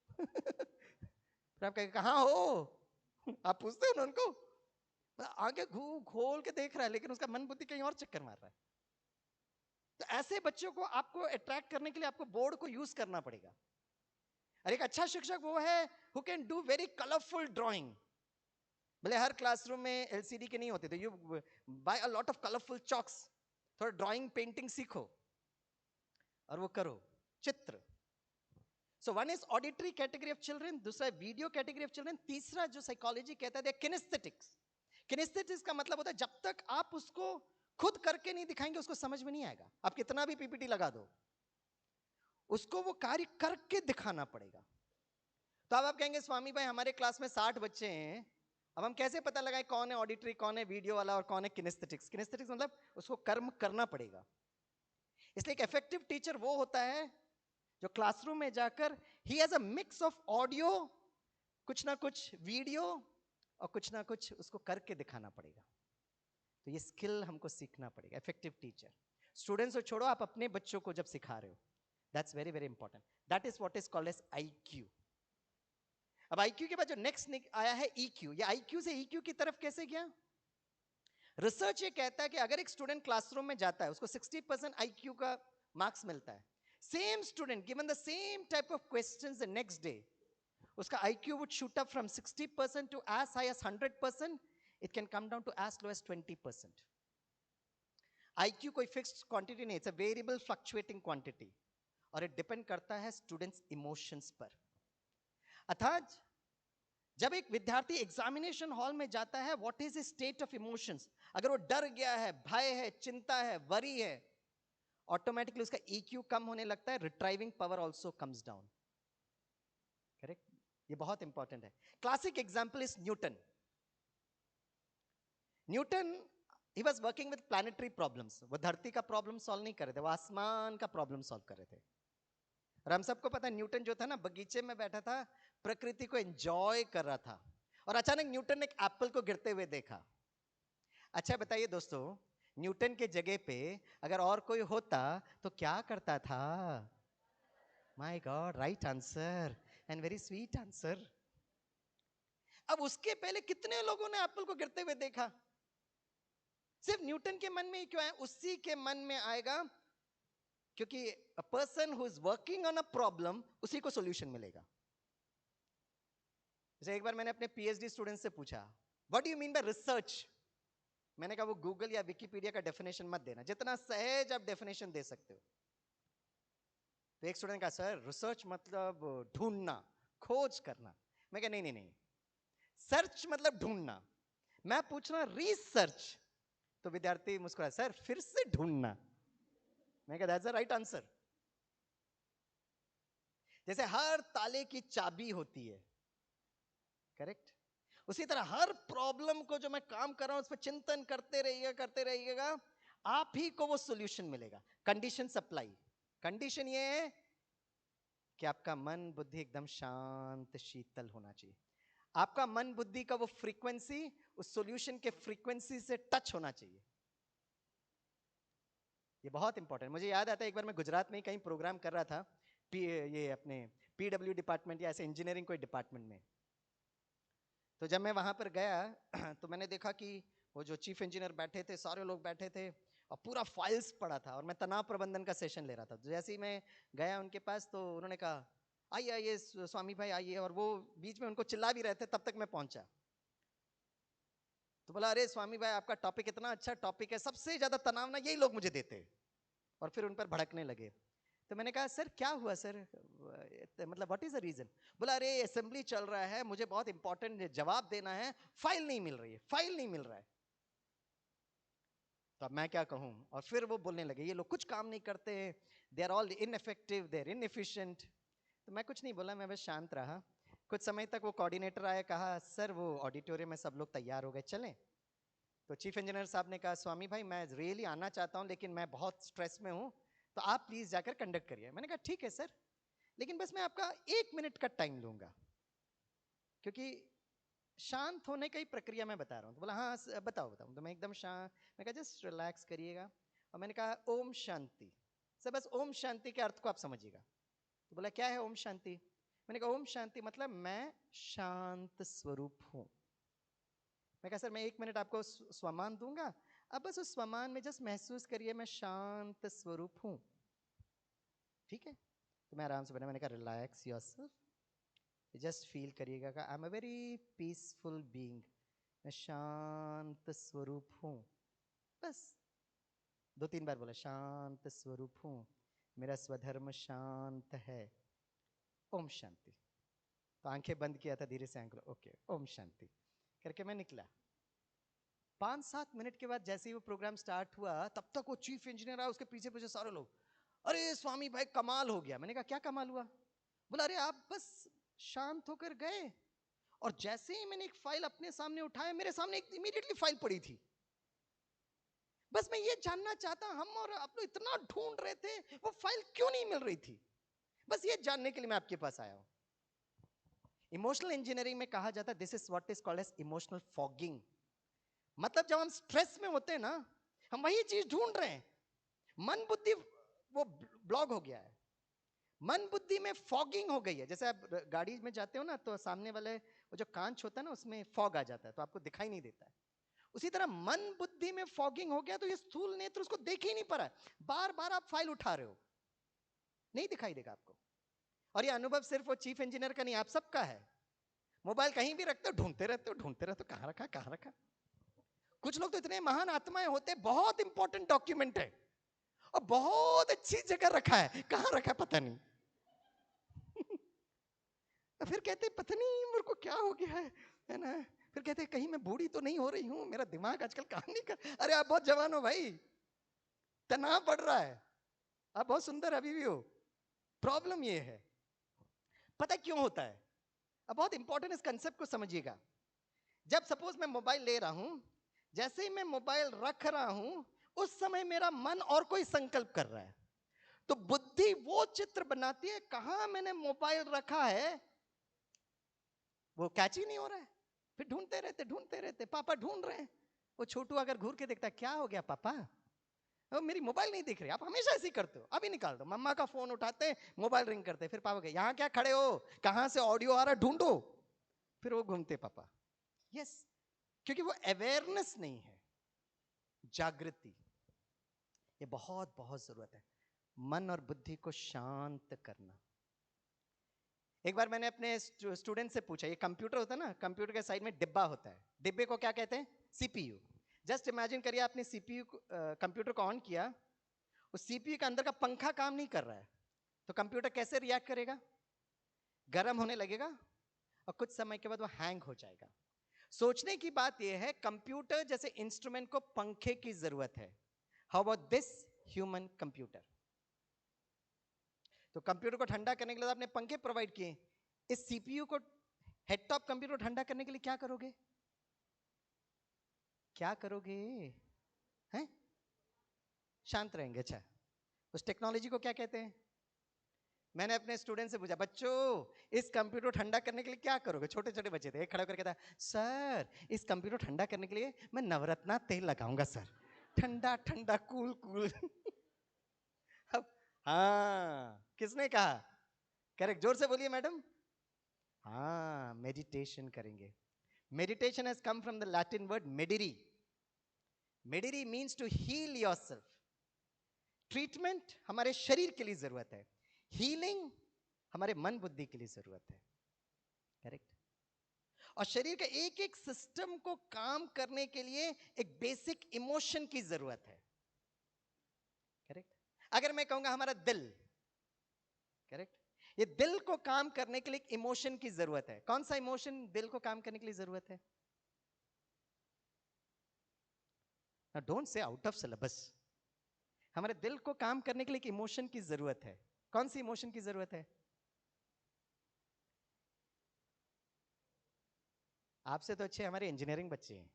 फिर आप कहेंगे कहाँ हो? आप पूछते हो ना उनको, आगे खोल के देख रहा है लेकिन उसका मन बुद्धि कहीं और चक्कर मार रहा है। तो ऐसे बच्चों को आपको अट्रैक्ट करने के लिए आपको बोर्ड को यूज करना पड़ेगा। और एक अच्छा शिक्षक वो है who can do very colourful drawing. भले हर क्लासरूम में एलसीडी के नहीं होते, तो you buy a lot of colourful chalks, थोड़ा ड्राइंग पेंटिंग सीखो और वो करो चित्र। So one is auditory category of children, दूसरा वीडियो कैटेगरी ऑफ चिल्ड्रन, तीसरा जो साइकोलॉजी कहता है किनेस्थेटिक्स। किनेस्थेटिक्स का मतलब होता है जब तक आप उसको खुद करके नहीं दिखाएंगे उसको समझ में नहीं आएगा। आप कितना भी पीपीटी लगा दो, उसको वो कार्य करके दिखाना पड़ेगा। तो अब आप कहेंगे स्वामी भाई हमारे क्लास में 60 बच्चे हैं अब हम कैसे पता लगाएं कौन है ऑडिटरी, कौन है वीडियो वाला और कौन है किनेस्थेटिक्स? किनेस्थेटिक्स मतलब उसको कर्म करना पड़ेगा। इसलिए एक इफेक्टिव टीचर वो होता है जो क्लासरूम में जाकर he has a mix of audio, कुछ ना कुछ वीडियो और कुछ ना कुछ उसको करके दिखाना पड़ेगा। तो ये स्किल हमको सीखना पड़ेगा। इफेक्टिव टीचर, स्टूडेंट्स को छोड़ो, आप अपने बच्चों को जब सिखा रहे हो, that's very very important. That is what is called as IQ। अब IQ के बाद जो नेक्स्ट आया है EQ। ये IQ से EQ की तरफ कैसे गया? रिसर्च ये कहता है कि अगर एक स्टूडेंट क्लासरूम में जाता है, उसको 60% IQ का मार्क्स मिलता है, same student given the same type of questions the next day, उसका IQ would shoot up from 60% to as high as 100%. It can come down to as low as 20%. IQ कोई फिक्स्ड क्वांटिटी नहीं, it's a variable fluctuating quantity, और ये डिपेंड करता है स्टूडेंट्स इमोशंस पर। अर्थात जब एक विद्यार्थी एग्जामिनेशन हॉल में जाता है, what is his state of emotions? अगर वो डर गया है, भय है, चिंता है, वरी है, ऑटोमेटिकली उसका EQ कम होने लगता है, retrieving power also comes down. Correct? ये बहुत इंपॉर्टेंट है। Classic example is Newton. Newton he was working with planetary problems. वो धरती का प्रॉब्लम सॉल्व नहीं कर रहे थे, वो आसमान का प्रॉब्लम सॉल्व कर रहे थे। और हम सबको पता है न्यूटन जो था ना, बगीचे में बैठा था, प्रकृति को एंजॉय कर रहा था, और अचानक न्यूटन ने एक एप्पल को गिरते हुए देखा। अच्छा बताइए दोस्तों, न्यूटन के जगह पे अगर और कोई होता तो क्या करता था? My God, right answer and very sweet answer. अब उसके पहले कितने लोगों ने एप्पल को गिरते हुए देखा? सिर्फ न्यूटन के मन में ही क्यों आया? उसी के मन में आएगा क्योंकि a person who is working on a problem, उसी को सॉल्यूशन मिलेगा। जैसे एक बार मैंने अपने PhD स्टूडेंट से पूछा, what do you mean bye research? मैंने कहा वो गूगल या विकिपीडिया का डेफिनेशन मत देना, जितना सहज आप डेफिनेशन दे सकते हो। तो एक स्टूडेंट कहा, सर रिसर्च मतलब ढूंढना, खोज करना। मैं कहा नहीं नहीं नहीं, सर्च मतलब ढूंढना, मैं पूछ रहा रिसर्च। तो विद्यार्थी मुस्कुराया, सर फिर से ढूंढना। मैं कहा दैट्स द राइट आंसर। जैसे हर ताले की चाबी होती है, करेक्ट, उसी तरह हर प्रॉब्लम को जो मैं काम कर रहा हूं उस पर चिंतन करते रहिएगा, आप ही को वो सॉल्यूशन मिलेगा। कंडीशन सप्लाई, कंडीशन ये है कि आपका मन बुद्धि एकदम शांत शीतल होना चाहिए। आपका मन बुद्धि का वो फ्रीक्वेंसी उस सॉल्यूशन के फ्रीक्वेंसी से टच होना चाहिए। ये बहुत इंपॉर्टेंट। मुझे याद आता है एक बार मैं गुजरात में कहीं प्रोग्राम कर रहा था, ये अपने PW डिपार्टमेंट या ऐसे इंजीनियरिंग कोई डिपार्टमेंट में। तो जब मैं वहां पर गया तो मैंने देखा कि वो जो चीफ इंजीनियर बैठे थे, सारे लोग बैठे थे और पूरा फाइल्स पड़ा था, और मैं तनाव प्रबंधन का सेशन ले रहा था। तो जैसे ही मैं गया उनके पास तो उन्होंने कहा आइए आइए स्वामी भाई आइए, और वो बीच में उनको चिल्ला भी रहे थे, तब तक मैं पहुंचा। तो बोला, अरे स्वामी भाई आपका टॉपिक इतना अच्छा टॉपिक है, सबसे ज्यादा तनाव ना यही लोग मुझे देते। और फिर उन पर भड़कने लगे। तो मैंने कहा सर क्या हुआ सर, मतलब व्हाट इज द रीजन? बोला अरे असेंबली चल रहा है, मुझे बहुत इंपॉर्टेंट जवाब देना है, फाइल नहीं मिल रही है, फाइल नहीं मिल रहा है। तो अब मैं क्या कहूं? और फिर वो बोलने लगे ये लोग कुछ काम नहीं करते, they are all ineffective, they are inefficient. तो मैं कुछ नहीं बोला, मैं बस शांत रहा। कुछ समय तक वो कोऑर्डिनेटर आया, कहा सर वो ऑडिटोरियम में सब लोग तैयार हो गए, चलें? तो चीफ इंजीनियर साहब ने कहा स्वामी भाई मैं रियली आना चाहता हूं लेकिन मैं बहुत स्ट्रेस में हूं, तो आप प्लीज जाकर कंडक्ट करिए। मैंने कहा ठीक है सर, लेकिन बस मैं आपका 1 मिनट का टाइम लूंगा, क्योंकि शांत होने का ही प्रक्रिया मैं बता रहा हूँ। तो बोला हाँ बताओ बताओ। तो मैं एकदम शांत, मैं कहा जस्ट रिलैक्स करिएगा, और मैंने कहा ओम शांति। सर बस ओम शांति के अर्थ को आप समझिएगा। तो बोला क्या है ओम शांति? मैंने कहा ओम शांति मतलब मैं शांत स्वरूप हूं। मैं कहा सर मैं 1 मिनट आपको स्वमान दूंगा, अब बस उस स्वमान में जस्ट महसूस करिए मैं शांत स्वरूप हूं, ठीक है? तो मैं आराम से मैंने कहा रिलैक्स योरसेल्फ, जस्ट फील करिएगा कि I am a very peaceful being, मैं शांत स्वरूप हूं। बस 2-3 बार बोला शांत स्वरूप हूं, मेरा स्वधर्म शांत है, ओम शांति। तो आंखें बंद किया था धीरे से, आंखें ओके ओम शांति करके मैं निकला। 5-7 मिनट के बाद जैसे ही वो प्रोग्राम स्टार्ट हुआ, तब तक वो चीफ इंजीनियर आया, उसके पीछे पीछे सारे लोग, अरे स्वामी भाई कमाल हो गया। मैंने कहा क्या कमाल हुआ? बोला अरे आप बस शांत होकर गए और जैसे ही मैंने एक फाइल अपने सामने उठाया, मेरे सामने एक इमीडिएटली फाइल पड़ी थी। बस मैं ये जानना चाहता, हम और आप लोग इतना ढूंढ रहे थे, वो फाइल क्यों नहीं मिल रही थी? बस ये जानने के लिए मैं आपके पास आया हूं। इमोशनल इंजीनियरिंग में कहा जाता है this is what is called as emotional fogging. मतलब जब हम स्ट्रेस में होते हैं ना, हम वही चीज ढूंढ रहे हैं, मन बुद्धि वो ब्लॉक हो गया है, मन बुद्धि में फॉगिंग हो गई है। जैसे आप गाड़ी में जाते हो ना, तो सामने वाले वो जो कांच होता है ना, उसमें फॉग आ जाता है, तो आपको दिखाई नहीं देता है। उसी तरह मन बुद्धि में फॉगिंग हो गया, तो ये स्थूल नेत्र उसको देख ही नहीं पा रहा है। बार बार आप फाइल उठा रहे हो, नहीं दिखाई देगा आपको। और ये अनुभव सिर्फ वो चीफ इंजीनियर का नहीं, आप सबका है। मोबाइल कहीं भी रखते हो, ढूंढते रहते हो, कहां रखा कहां रखा। कुछ लोग तो इतने महान आत्माएं होते, बहुत इंपॉर्टेंट डॉक्यूमेंट है और बहुत अच्छी जगह रखा है, कहां रखा है पता नहीं। फिर कहते पता नहीं मेरे को क्या हो गया है ना। फिर कहते कहीं मैं बूढ़ी तो नहीं हो रही हूं, मेरा दिमाग आजकल काम नहीं कर। अरे आप बहुत जवान हो भाई, तनाव बढ़ रहा है, आप बहुत सुंदर अभी भी हो। प्रॉब्लम ये है, पता क्यों होता है? अब बहुत इंपॉर्टेंट इस कंसेप्ट को समझिएगा। जब सपोज मैं मोबाइल ले रहा हूं, जैसे ही मैं मोबाइल रख रहा हूं, उस समय मेरा मन और कोई संकल्प कर रहा है, तो बुद्धि वो चित्र बनाती है कहां मैंने मोबाइल रखा है, वो कैच ही नहीं हो रहा है। फिर ढूंढते रहते, पापा ढूंढ रहे हैं। वो छोटू अगर घूर के देखता, क्या हो गया पापा, मेरी मोबाइल नहीं दिख रही। आप हमेशा ऐसे ही करते हो, अभी निकाल दो। मम्मा का फोन उठाते, मोबाइल रिंग करते, फिर पापा के यहाँ क्या खड़े हो, कहां से ऑडियो आ रहा है ढूंढो। फिर वो घूमते पापा। यस, क्योंकि वो अवेयरनेस नहीं है, जागृति। ये बहुत बहुत जरूरत है, मन और बुद्धि को शांत करना। एक बार मैंने अपने स्टूडेंट से पूछा, ये कंप्यूटर होता है ना, कंप्यूटर के साइड में डिब्बा होता है, डिब्बे को क्या कहते हैं? सीपीयू। जस्ट इमेजिन करिए आपने सीपीयू कंप्यूटर को ऑन किया, उस सीपीयू के अंदर का पंखा काम नहीं कर रहा है, तो कंप्यूटर कैसे रिएक्ट करेगा? गर्म होने लगेगा और कुछ समय के बाद वो हैंग हो जाएगा। सोचने की बात यह है, कंप्यूटर जैसे इंस्ट्रूमेंट को पंखे की जरूरत है। How about this human computer? तो कंप्यूटर को ठंडा करने के लिए आपने पंखे प्रोवाइड किए, इस सीपीयू को, हेड टॉप कंप्यूटर ठंडा करने के लिए क्या करोगे? क्या करोगे? हैं? शांत रहेंगे। अच्छा, उस टेक्नोलॉजी को क्या कहते हैं? मैंने अपने स्टूडेंट से पूछा, बच्चों इस कंप्यूटर ठंडा करने के लिए क्या करोगे? छोटे छोटे बच्चे थे, एक खड़ा करके था, सर इस कंप्यूटर ठंडा करने के लिए मैं नवरत्ना तेल लगाऊंगा सर, ठंडा ठंडा कूल कूल। अब हाँ, किसने कहा? करेक्ट, जोर से बोलिए मैडम। हाँ, मेडिटेशन करेंगे। Meditation has come from the Latin word mederi. Mederi means to heal yourself. Treatment हमारे शरीर के लिए जरूरत है, हीलिंग हमारे मन बुद्धि के लिए जरूरत है। करेक्ट। और शरीर के एक एक सिस्टम को काम करने के लिए एक बेसिक इमोशन की जरूरत है। करेक्ट। अगर मैं कहूंगा हमारा दिल, करेक्ट, ये दिल को काम करने के लिए एक इमोशन की जरूरत है। कौन सा इमोशन दिल को काम करने के लिए जरूरत है? Don't say out of syllabus. हमारे दिल को काम करने के लिए एक इमोशन की जरूरत है। कौन सी इमोशन की जरूरत है? आपसे तो अच्छे हमारे इंजीनियरिंग बच्चे हैं,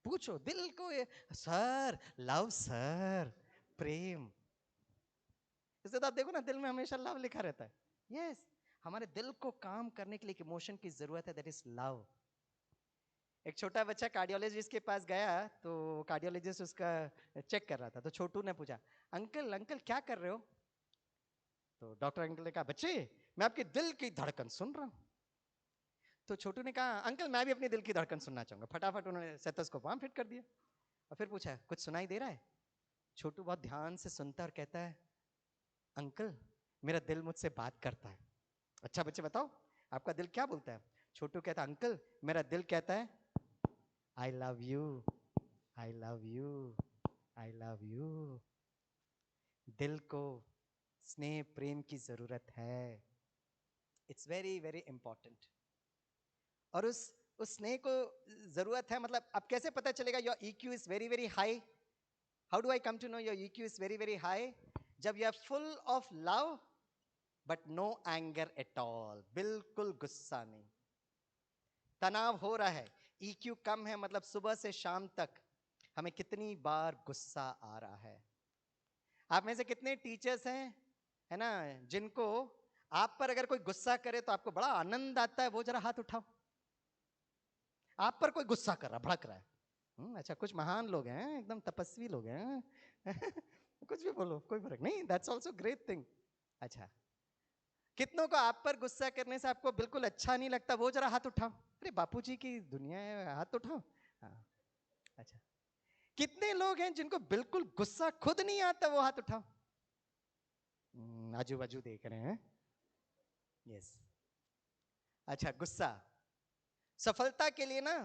पूछो दिल को। सर लव, सर प्रेम। इससे तो आप देखो ना, दिल में हमेशा लव लिखा रहता है। यस, हमारे दिल को काम करने के लिए एक इमोशन की जरूरत है, दैट इज लव। एक छोटा बच्चा कार्डियोलॉजिस्ट के पास गया, तो कार्डियोलॉजिस्ट उसका चेक कर रहा था, तो छोटू ने पूछा, अंकल अंकल क्या कर रहे हो? तो डॉक्टर अंकल ने कहा, बच्चे मैं आपके दिल की धड़कन सुन रहा हूं। तो छोटू ने कहा, अंकल मैं भी अपनी दिल की धड़कन सुनना चाहूंगा। फटाफट उन्होंने स्टेथोस्कोप वहां फिट कर दिया और फिर पूछा, कुछ सुनाई दे रहा है? छोटू बहुत ध्यान से सुनता और कहता है, अंकल मेरा दिल मुझसे बात करता है। अच्छा बच्चे बताओ, आपका दिल क्या बोलता है? छोटू कहता, अंकल मेरा दिल कहता है, I love you, I love you, I love you. दिल को स्नेह प्रेम की जरूरत है। It's very very important. और उस स्नेह को जरूरत है, मतलब अब कैसे पता चलेगा your EQ is very very high? How do I come to know your EQ is very very high? जब you are full of love but no anger at all, बिल्कुल गुस्सा नहीं। तनाव हो रहा है, EQ कम है, मतलब सुबह से शाम तक हमें कितनी बार गुस्सा आ रहा है? आप में से कितने टीचर्स हैं, है ना, जिनको आप पर अगर कोई गुस्सा करे तो आपको बड़ा आनंद आता है? वो जरा हाथ उठाओ। आप पर कोई गुस्सा कर रहा, भड़क रहा है। अच्छा, कुछ महान लोग हैं, एकदम तपस्वी लोग हैं। कुछ भी बोलो, कोई फर्क नहीं, दैट्स ऑल्सो ग्रेट थिंग। अच्छा, कितनों को आप पर गुस्सा करने से आपको बिल्कुल अच्छा नहीं लगता? वो जरा हाथ उठाओ। अरे बापूजी की दुनिया है, हाथ उठाओ। हाँ, अच्छा, कितने लोग हैं जिनको बिल्कुल गुस्सा खुद नहीं आता? वो हाथ उठाओ। आजू बाजू देख रहे हैं। यस। अच्छा, गुस्सा। सफलता के लिए ना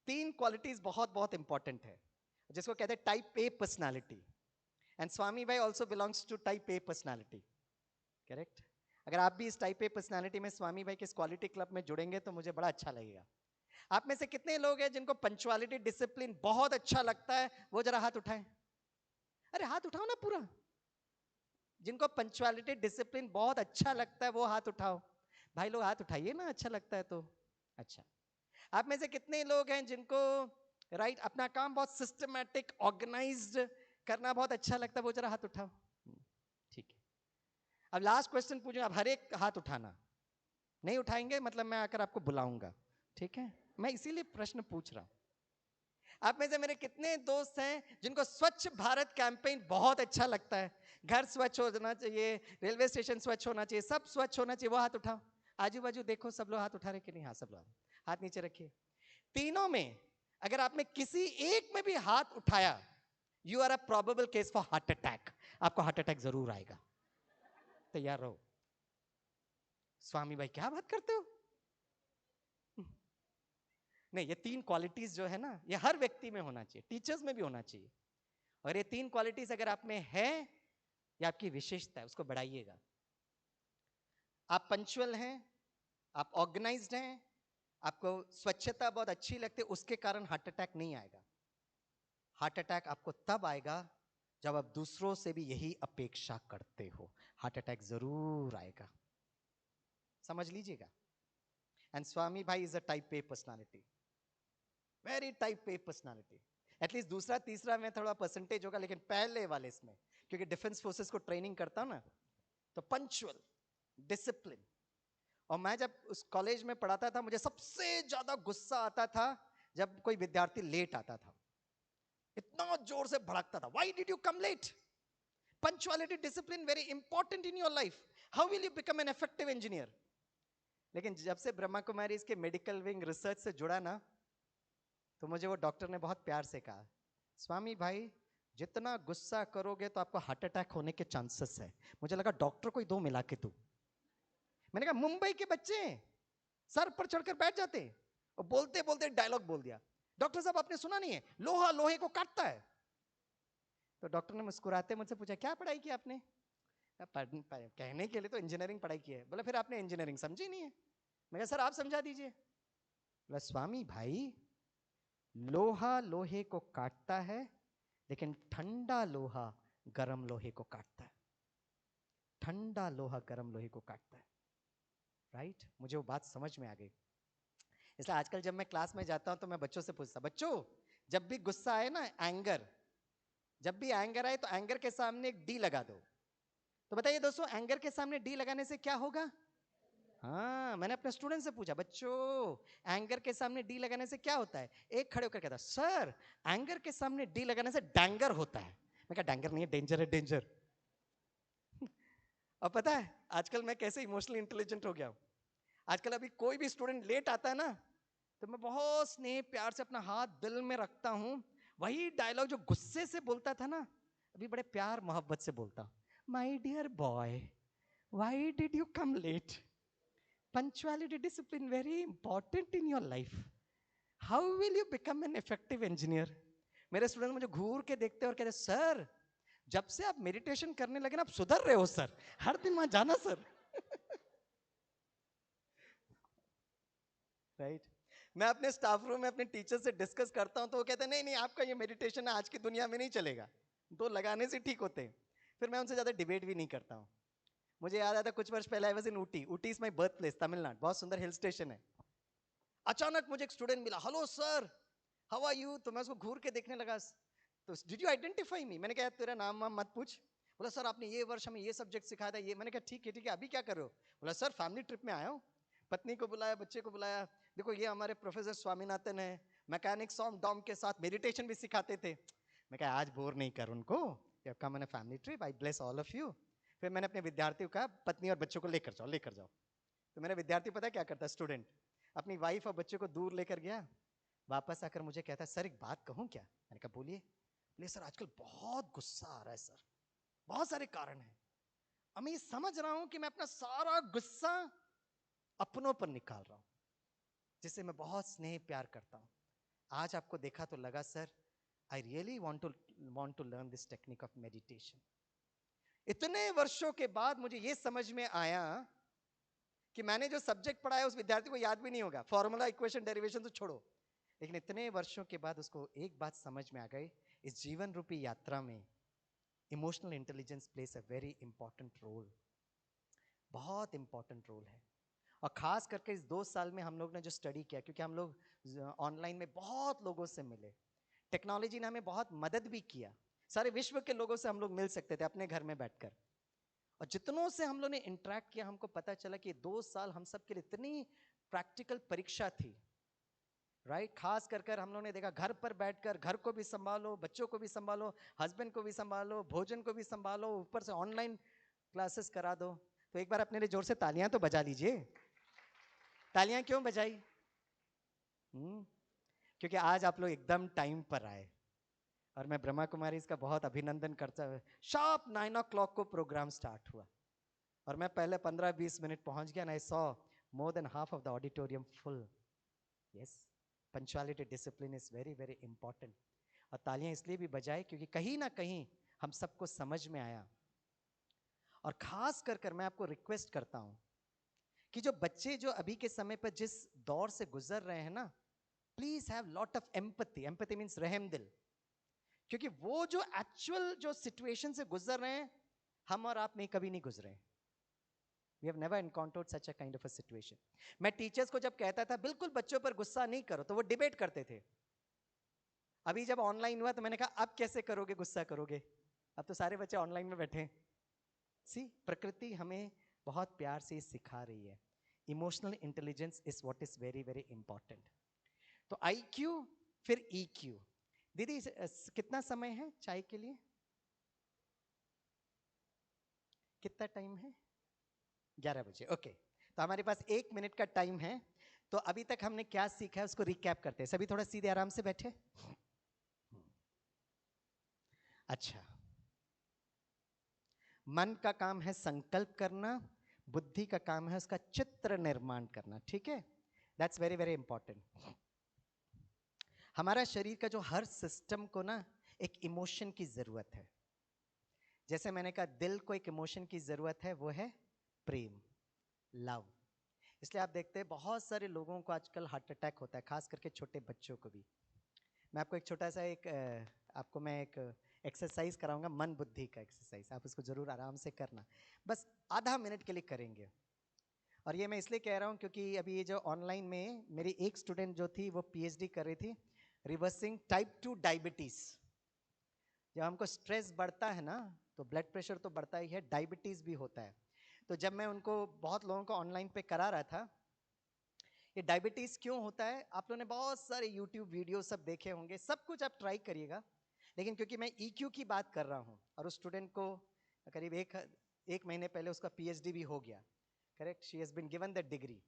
3 क्वालिटीज बहुत बहुत इंपॉर्टेंट है, जिसको कहते हैं type A personality. And Swami भाई also belongs to type A personality, correct? अगर आप भी इस टाइप ए पर्सनालिटी में स्वामी भाई के इस क्वालिटी क्लब में जुड़ेंगे तो मुझे बड़ा अच्छा लगेगा। आप में से कितने लोग हैं जिनको पंक्चुअलिटी डिसिप्लिन बहुत अच्छा लगता है? वो जरा हाथ उठाएं। अरे हाथ उठाओ ना पूरा। जिनको पंक्चुअलिटी डिसिप्लिन बहुत अच्छा लगता है वो हाथ उठाओ। भाई लोग हाथ उठाइए ना, अच्छा लगता है तो। अच्छा, आप में से कितने लोग हैं जिनको राइट अपना काम बहुत सिस्टमैटिक ऑर्गेनाइज्ड करना बहुत अच्छा लगता है? वो जरा हाथ उठाओ। ठीक है, अब लास्ट क्वेश्चन पूछूं, अब हर एक हाथ उठाना। नहीं उठाएंगे मतलब मैं आकर आपको बुलाऊंगा, ठीक है? मैं इसीलिए प्रश्न पूछ रहा हूं। आप में से मेरे कितने दोस्त हैं जिनको स्वच्छ भारत कैंपेन बहुत अच्छा लगता है? घर स्वच्छ होना चाहिए, रेलवे स्टेशन स्वच्छ होना चाहिए, सब स्वच्छ होना चाहिए। वो हाथ उठाओ। आजू बाजू देखो, सब लोग हाथ उठा रहे कि नहीं? हाँ, सब लोग हाथ नीचे रखिए। तीनों में अगर आपने किसी एक में भी हाथ उठाया, you are a probable case for heart attack. आपको हार्ट अटैक जरूर आएगा, तैयार रहो। स्वामी भाई क्या बात करते हो? नहीं, ये 3 क्वालिटीज जो है ना, ये हर व्यक्ति में होना चाहिए, टीचर्स में भी होना चाहिए। और ये 3 क्वालिटीज अगर आप में है, ये आपकी विशेषता है, उसको बढ़ाइएगा। आप पंक्चुअल हैं, आप ऑर्गेनाइज्ड हैं, आपको स्वच्छता बहुत अच्छी लगती है, उसके कारण हार्ट अटैक नहीं आएगा। हार्ट अटैक आपको तब आएगा जब आप दूसरों से भी यही अपेक्षा करते हो। हार्ट अटैक जरूर आएगा, समझ लीजिएगा। एंड स्वामी भाई is a type A personality, very type A personality. At least दूसरा तीसरा में थोड़ा परसेंटेज होगा, लेकिन पहले वाले इसमें, क्योंकि डिफेंस फोर्सेस को ट्रेनिंग करता हूं ना, तो पंक्चुअल, डिसिप्लिन। और मैं जब उस कॉलेज में पढ़ाता था, मुझे सबसे ज्यादा गुस्सा आता था जब कोई विद्यार्थी लेट आता था। इतना जोर से भड़कता था, why did you come late? Punctuality discipline very important in your life. How will you become an effective engineer? लेकिन जब से ब्रह्मा कुमारी इसके मेडिकल विंग रिसर्च से जुड़ा ना, तो मुझे वो डॉक्टर ने बहुत प्यार से कहा, स्वामी भाई जितना गुस्सा करोगे तो आपको हार्ट अटैक होने के चांसेस है। मुझे लगा डॉक्टर कोई 2 मिला के तू। मैंने कहा मुंबई के बच्चे सर पर चढ़कर बैठ जाते और बोलते बोलते डायलॉग बोल दिया, डॉक्टर साहब आपने सुना नहीं है, लोहा लोहे को काटता है। तो डॉक्टर ने मुस्कुराते मुझसे पूछा, क्या पढ़ाई की आपने? कहने के लिए तो इंजीनियरिंग पढ़ाई की है। बोला फिर आपने इंजीनियरिंग समझी नहीं है। मैं कहा सर आप समझा दीजिए। बोला स्वामी भाई लोहा लोहे को काटता है, लेकिन ठंडा लोहा गर्म लोहे को काटता है। ठंडा लोहा गर्म लोहे को काटता है, राइट? मुझे वो बात समझ में आ गई। इसलिए आजकल जब मैं क्लास में जाता हूं तो मैं बच्चों से पूछता, बच्चों जब भी गुस्सा आए ना, एंगर, जब भी एंगर आए तो एंगर के सामने एक डी लगा दो। तो बताइए दोस्तों, एंगर के सामने डी लगाने से क्या होगा? हाँ, मैंने अपने स्टूडेंट से पूछा, बच्चों एंगर के सामने डी लगाने से क्या होता है? एक खड़े होकर कहता, सर एंगर के सामने डी लगाने से डैंगर होता है। मैं कहा डैंगर नहीं है, डेंजर है, डेंजर। और पता है आजकल मैं कैसे इमोशनली इंटेलिजेंट हो गया हूं। आजकल अभी कोई भी स्टूडेंट लेट आता है ना, तो मैं बहुत स्नेह प्यार से अपना हाथ दिल में रखता हूं। वही डायलॉग जो गुस्से से बोलता था ना, अभी बड़े प्यार मोहब्बत से बोलता हूं। My dear boy, why did you come late? Punctuality, discipline, very important in your life. How will you become an effective engineer? मेरे स्टूडेंट मुझे घूर के देखते और कहते, सर जब से आप मेडिटेशन करने लगे ना, आप सुधर रहे हो सर, हर दिन वहां जाना सर। राइट मैं अपने स्टाफ रूम में अपने टीचर से डिस्कस करता हूं तो वो कहते हैं नहीं नहीं आपका ये मेडिटेशन आज की दुनिया में नहीं चलेगा, तो लगाने से ठीक होते हैं। फिर मैं उनसे ज्यादा डिबेट भी नहीं करता हूं। मुझे याद आता कुछ वर्ष पहले I was in Ooty. Ooty is my birth place, Tamil Nadu, बहुत सुंदर हिल स्टेशन है। अचानक मुझे एक स्टूडेंट मिला, hello sir, how are you? तो मैं उसको घूर के देखने लगा, तो डिड यू आइडेंटिफाई मी? मैंने कहा तेरा नाम वाम मत पूछ। बोला सर आपने ये वर्ष हमें ये सब्जेक्ट सिखाया था ये। मैंने कहा ठीक है ठीक है, अभी क्या कर रहे हो? बोला सर फैमिली ट्रिप में आया हूँ, पत्नी को बुलाया, बच्चे को बुलाया, देखो ये हमारे प्रोफेसर स्वामीनाथन है, मैकेनिक्स ऑफ डॉम के साथ मेडिटेशन भी सिखाते थे। मैं कहा आज बोर नहीं कर उनको, come on a family trip, I bless all of you. फिर मैंने अपने विद्यार्थियों का पत्नी और बच्चों को लेकर जाओ लेकर जाओ। तो मेरा विद्यार्थी पता है क्या करता है, स्टूडेंट अपनी वाइफ और बच्चे को दूर लेकर गया, वापस आकर मुझे कहता है सर एक बात कहूं क्या? मैंने कहा बोलिए। बोले सर आजकल बहुत गुस्सा आ रहा है सर, बहुत सारे कारण हैं, अब मैं ये समझ रहा हूं कि मैं अपना सारा गुस्सा अपनों पर निकाल रहा हूं, जिससे मैं बहुत स्नेह प्यार करता हूं। आज आपको देखा तो लगा sir I really want to learn this technique of meditation. इतने वर्षों के बाद मुझे ये समझ में आया कि मैंने जो सब्जेक्ट पढ़ा है उस विद्यार्थी को याद भी नहीं होगा, फॉर्मूला इक्वेशन डेरिवेशन तो छोड़ो, लेकिन इतने वर्षों के बाद उसको एक बात समझ में आ गई, इस जीवन रूपी यात्रा में emotional intelligence plays a very important role, बहुत इंपॉर्टेंट रोल है। और खास करके इस 2 साल में हम लोग ने जो स्टडी किया, क्योंकि हम लोग ऑनलाइन में बहुत लोगों से मिले, टेक्नोलॉजी ने हमें बहुत मदद भी किया, सारे विश्व के लोगों से हम लोग मिल सकते थे अपने घर में बैठकर, और जितनों से हम लोग ने इंटरेक्ट किया हमको पता चला कि 2 साल हम सब के लिए इतनी प्रैक्टिकल परीक्षा थी, राइट? खास कर कर हम लोग ने देखा घर पर बैठकर घर को भी संभालो, बच्चों को भी संभालो, हस्बैंड को भी संभालो, भोजन को भी संभालो, ऊपर से ऑनलाइन क्लासेस करा दो। तो एक बार अपने लिए जोर से तालियां तो बजा लीजिए। तालियां क्यों बजाई? क्योंकि आज आप लोग एकदम टाइम पर आए, और मैं ब्रह्मा कुमारी इसका बहुत अभिनंदन करता हूँ। शार्प 9 o'clock को प्रोग्राम स्टार्ट हुआ, और मैं पहले 15-20 मिनट पहुंच गया, I saw more than half of the auditorium full. Yes, punctuality discipline is very very important. और तालियां इसलिए भी बजाए क्योंकि कहीं ना कहीं हम सबको समझ में आया। और खास कर मैं आपको रिक्वेस्ट करता हूं कि जो बच्चे जो अभी के समय पर जिस दौर से गुजर रहे हैं ना, please have lot of empathy. Empathy means रहम दिल, क्योंकि वो जो एक्चुअल जो सिचुएशन से गुजर रहे हैं हम और आप नहीं कभी नहीं गुजरे। We have never encountered such a kind of a situation. मैं टीचर्स को जब कहता था बिल्कुल बच्चों पर गुस्सा नहीं करो, तो वो डिबेट करते थे। अभी जब ऑनलाइन हुआ तो मैंने कहा अब कैसे करोगे, गुस्सा करोगे? अब तो सारे बच्चे ऑनलाइन में बैठे। सी, प्रकृति हमें बहुत प्यार से सिखा रही है, emotional intelligence is what is very very important. तो IQ फिर EQ। दीदी कितना समय है चाय के लिए? कितना टाइम है? 11 बजे, ओके। तो हमारे पास 1 मिनट का टाइम है। तो अभी तक हमने क्या सीखा है उसको रिकैप करते हैं। सभी थोड़ा सीधे आराम से बैठे। अच्छा, मन का काम है संकल्प करना, बुद्धि का काम है उसका चित्र निर्माण करना, ठीक है? That's very very important. हमारा शरीर का जो हर सिस्टम को ना एक इमोशन की जरूरत है। जैसे मैंने कहा दिल को एक इमोशन की जरूरत है, वो है प्रेम, लव। इसलिए आप देखते हैं बहुत सारे लोगों को आजकल हार्ट अटैक होता है, खास करके छोटे बच्चों को भी। मैं आपको एक छोटा सा आपको मैं एक एक्सरसाइज कराऊंगा, मन बुद्धि का एक्सरसाइज, आप उसको जरूर आराम से करना, बस आधा मिनट के लिए करेंगे। और ये मैं इसलिए कह रहा हूँ क्योंकि अभी ये जो ऑनलाइन में मेरी एक स्टूडेंट जो थी वो PhD कर रही थी, रिवर्सिंग टाइप 2 डायबिटीज। जब हमको स्ट्रेस बढ़ता है ना तो ब्लड प्रेशर तो बढ़ता ही है, डायबिटीज भी होता है। तो जब मैं उनको बहुत लोगों को ऑनलाइन पे करा रहा था, ये डायबिटीज क्यों होता है, आप लोगों ने बहुत सारे यूट्यूब वीडियो सब देखे होंगे, सब कुछ आप ट्राई करिएगा, लेकिन क्योंकि मैं EQ की बात कर रहा हूँ और उस स्टूडेंट को करीब एक महीने पहले उसका PhD भी हो गया, correct, she has been given that degree.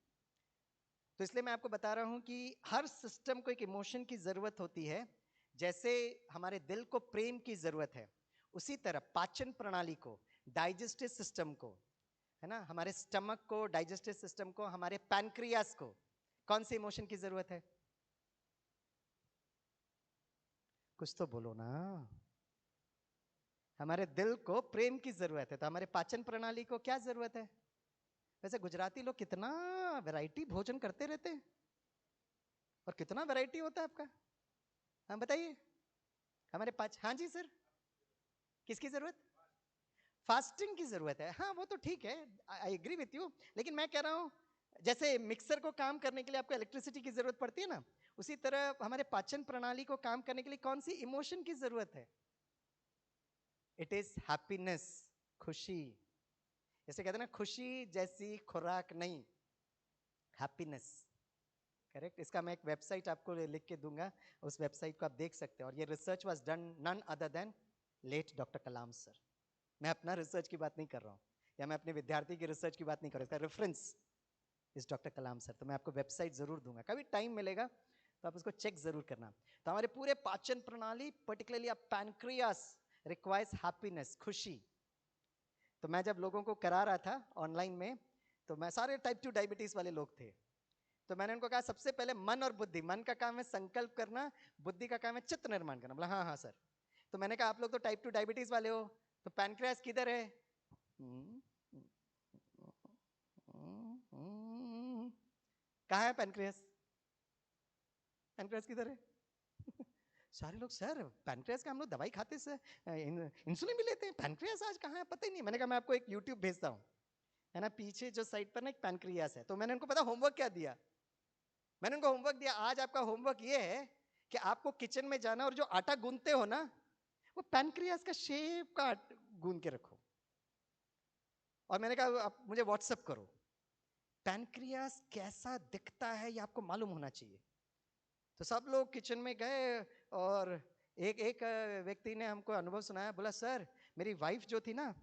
तो इसलिए मैं आपको बता रहा हूँ कि हर सिस्टम को एक इमोशन की जरूरत होती है। जैसे हमारे दिल को प्रेम की जरूरत है, उसी तरह पाचन प्रणाली को, डाइजेस्टिव सिस्टम को, है ना, हमारे स्टमक को, डाइजेस्टिव सिस्टम को, हमारे पैनक्रियास को कौन सी इमोशन की जरूरत है? कुछ तो बोलो ना। हमारे दिल को प्रेम की जरूरत है, तो हमारे पाचन प्रणाली को क्या जरूरत है? वैसे गुजराती लोग कितना वैरायटी भोजन करते रहते हैं, और कितना वैरायटी होता है आपका। हाँ बताइए। हमारे हाँ जी सर, किसकी जरूरत? फास्टिंग की जरूरत है। हाँ वो तो ठीक है, आई एग्री विथ यू, लेकिन मैं कह रहा हूँ जैसे मिक्सर को काम करने के लिए आपको इलेक्ट्रिसिटी की जरूरत पड़ती है ना, उसी तरह हमारे पाचन प्रणाली को काम करने के लिए कौन सी इमोशन की जरूरत है? इट इज हैप्पीनेस, खुशी। जैसे कहते हैं ना, खुशी जैसी खुराक नहीं, हैप्पीनेस। करेक्ट। इसका मैं एक वेबसाइट आपको लिख के दूंगा, उस वेबसाइट को आप देख सकते हैं। और ये research was done none other than late doctor Kalam sir. मैं अपना रिसर्च की बात नहीं कर रहा हूँ, या मैं अपने विद्यार्थी की रिसर्च की बात नहीं कर रहा हूँ, इसका रेफरेंस इस डॉक्टर कलाम सर। तो मैं आपको वेबसाइट जरूर दूंगा, कभी टाइम मिलेगा तो आप उसको चेक जरूर करना। तो हमारे पूरे पाचन प्रणाली, पर्टिकुलरली आप पैनक्रियास, रिक्वायर्स हैप्पीनेस, खुशी। तो मैं जब लोगों को करा रहा था ऑनलाइन में, तो मैं सारे टाइप 2 डायबिटीज वाले लोग थे, तो मैंने उनको कहा सबसे पहले मन और बुद्धि, मन का काम है संकल्प करना, बुद्धि का काम है चित्त निर्माण करना। बोला हाँ हाँ सर। तो मैंने कहा आप लोग तो टाइप 2 डायबिटीज वाले हो, तो पैनक्रियास किधर है? कहाँ है पैनक्रियास? पैनक्रियास किधर है? सारे लोग, सर पैनक्रियास का हम लोग दवाई खाते से इंसुलिन भी लेते हैं, पैनक्रियास आज कहाँ है पता ही नहीं। मैंने कहा मैं आपको एक यूट्यूब भेजता हूँ, है ना, पीछे जो साइड पर ना एक पैनक्रियास है। तो मैंने उनको पता होमवर्क क्या दिया, मैंने उनको होमवर्क दिया, आज आपका होमवर्क ये है कि आपको किचन में जाना और जो आटा गूंथते हो ना, वो पैनक्रियास का शेप का गूंथ के रखो। और मैंने कहा आप मुझे व्हाट्सएप करो, पैनक्रियास कैसा दिखता है ये आपको मालूम होना चाहिए। तो सब लोग किचन में गए, और एक एक व्यक्ति ने हमको अनुभव सुनाया, बोला सर मेरी वाइफ जो थी ना,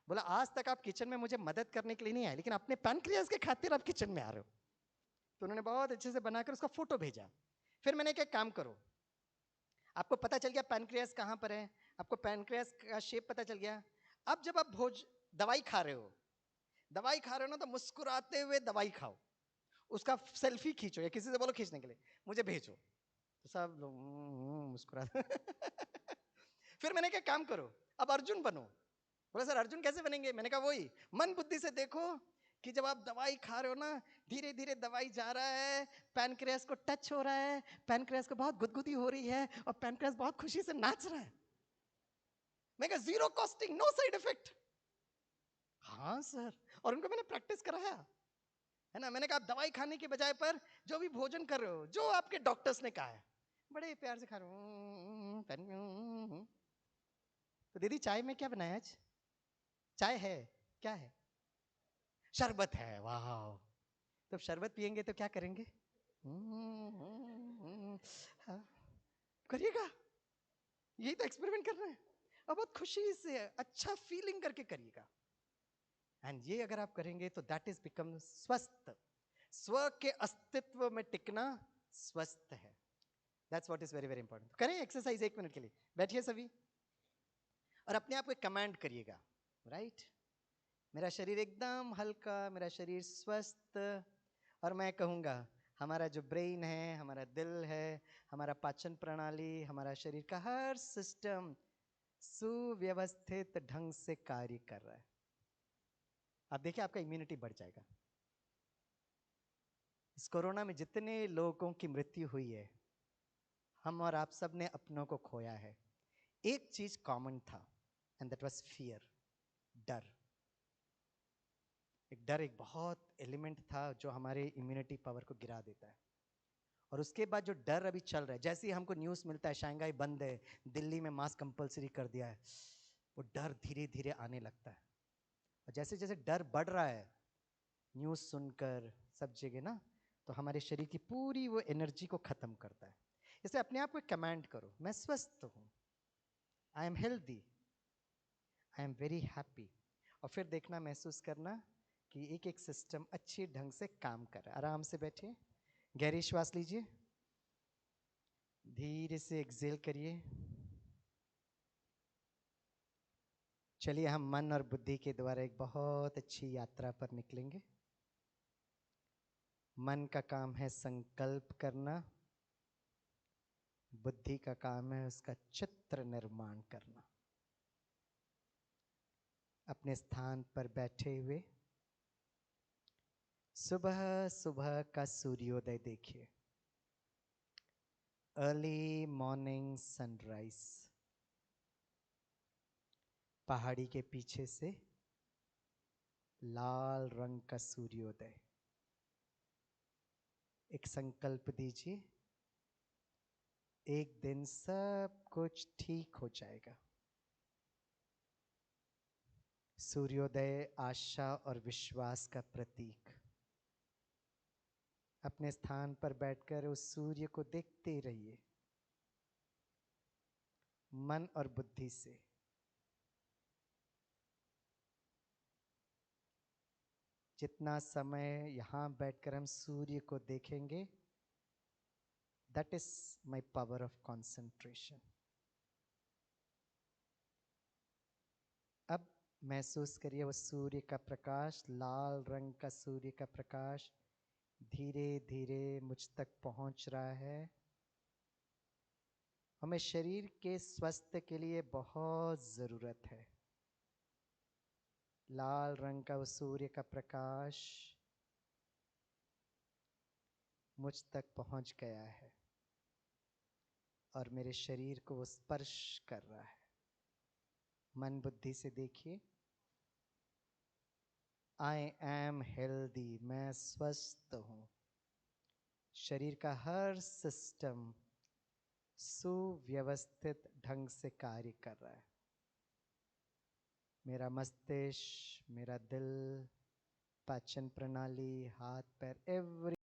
बोला आज तक आप किचन में मुझे मदद करने के लिए नहीं आए, लेकिन अपने पैनक्रियास के खातिर आप किचन में आ रहे हो। तो उन्होंने बहुत अच्छे से बनाकर उसका फोटो भेजा। फिर मैंने क्या, काम करो, आपको पता चल गया पैनक्रियास कहाँ पर है, आपको पैनक्रियास का शेप पता चल गया। अब जब आप दवाई खा रहे हो, दवाई खा रहे हो ना, तो मुस्कुराते हुए दवाई खाओ, उसका सेल्फी खींचो, या किसी से बोलो खींचने के लिए, मुझे भेजो। तो सब लोग मुस्कुरा फिर मैंने क्या, काम करो अब अर्जुन बनो। बोला सर अर्जुन कैसे बनेंगे? मैंने कहा वही, मन बुद्धि से देखो कि जब आप दवाई खा रहे हो ना, धीरे धीरे दवाई जा रहा है, पैनक्रियास को टच हो रहा है, पैनक्रियास को बहुत गुदगुदी हो रही है, और पैनक्रियास बहुत खुशी से नाच रहा है। मैं कहा zero costing, no side effect. हाँ सर, और उनको मैंने प्रैक्टिस कराया, है ना। मैंने कहा आप दवाई खाने के बजाय पर जो भी भोजन कर रहे हो, जो आपके डॉक्टर्स ने कहा है, बड़े प्यार से खा रहे हो। तो दीदी चाय में क्या बनाया आज? चाय है, क्या है? शरबत है, वाह। तो शरबत पियेंगे तो क्या करेंगे? हाँ, करिएगा, यही तो एक्सपेरिमेंट कर रहे हैं। अब बहुत खुशी से अच्छा फीलिंग करके करिएगा, एंड ये अगर आप करेंगे तो दैट इज बिकम स्वस्थ। स्व के अस्तित्व में टिकना स्वस्थ है। That's what is very very important. करें एक्सरसाइज 1 मिनट के लिए, बैठिए सभी, और अपने आप को कमांड करिएगा, राइट। मेरा शरीर एकदम हल्का, मेरा शरीर स्वस्थ, और मैं कहूँगा हमारा जो ब्रेन है, हमारा दिल है, हमारा पाचन प्रणाली, हमारा शरीर का हर सिस्टम सुव्यवस्थित ढंग से कार्य कर रहा है। आप देखिए आपका इम्यूनिटी बढ़ जाएगा। इस कोरोना में जितने लोगों की मृत्यु हुई है, हम और आप सब ने अपनों को खोया है। एक चीज कॉमन था, एंड दैट वाज फियर, डर। एक डर एक बहुत एलिमेंट था जो हमारे इम्यूनिटी पावर को गिरा देता है। और उसके बाद जो डर अभी चल रहा है, जैसे ही हमको न्यूज़ मिलता है शंघाई बंद है, दिल्ली में मास्क कंपलसरी कर दिया है, वो डर धीरे धीरे आने लगता है। और जैसे जैसे डर बढ़ रहा है न्यूज़ सुनकर सब जगह ना, तो हमारे शरीर की पूरी वो एनर्जी को खत्म करता है। इसलिए अपने आप को कमांड करो, मैं स्वस्थ हूँ, I am healthy, I am very happy. और फिर देखना, महसूस करना कि एक एक सिस्टम अच्छे ढंग से काम कर रहा है। आराम से बैठिए, गहरी श्वास लीजिए, धीरे से एक्सेल करिए। चलिए हम मन और बुद्धि के द्वारा एक बहुत अच्छी यात्रा पर निकलेंगे। मन का काम है संकल्प करना, बुद्धि का काम है उसका चित्र निर्माण करना। अपने स्थान पर बैठे हुए सुबह सुबह का सूर्योदय देखिए, अर्ली मॉर्निंग सनराइज। पहाड़ी के पीछे से लाल रंग का सूर्योदय, एक संकल्प दीजिए, एक दिन सब कुछ ठीक हो जाएगा। सूर्योदय आशा और विश्वास का प्रतीक। अपने स्थान पर बैठकर उस सूर्य को देखते रहिए, मन और बुद्धि से। जितना समय यहाँ बैठकर हम सूर्य को देखेंगे, that is my power of concentration. अब महसूस करिए वो सूर्य का प्रकाश, लाल रंग का सूर्य का प्रकाश धीरे धीरे मुझ तक पहुंच रहा है। हमें शरीर के स्वास्थ्य के लिए बहुत जरूरत है। लाल रंग का वो सूर्य का प्रकाश मुझ तक पहुंच गया है और मेरे शरीर को वो स्पर्श कर रहा है। मन बुद्धि से देखिए, आई एम हेल्दी, मैं स्वस्थ हूं। शरीर का हर सिस्टम सुव्यवस्थित ढंग से कार्य कर रहा है। मेरा मस्तिष्क, मेरा दिल, पाचन प्रणाली, हाथ पैर, एवरी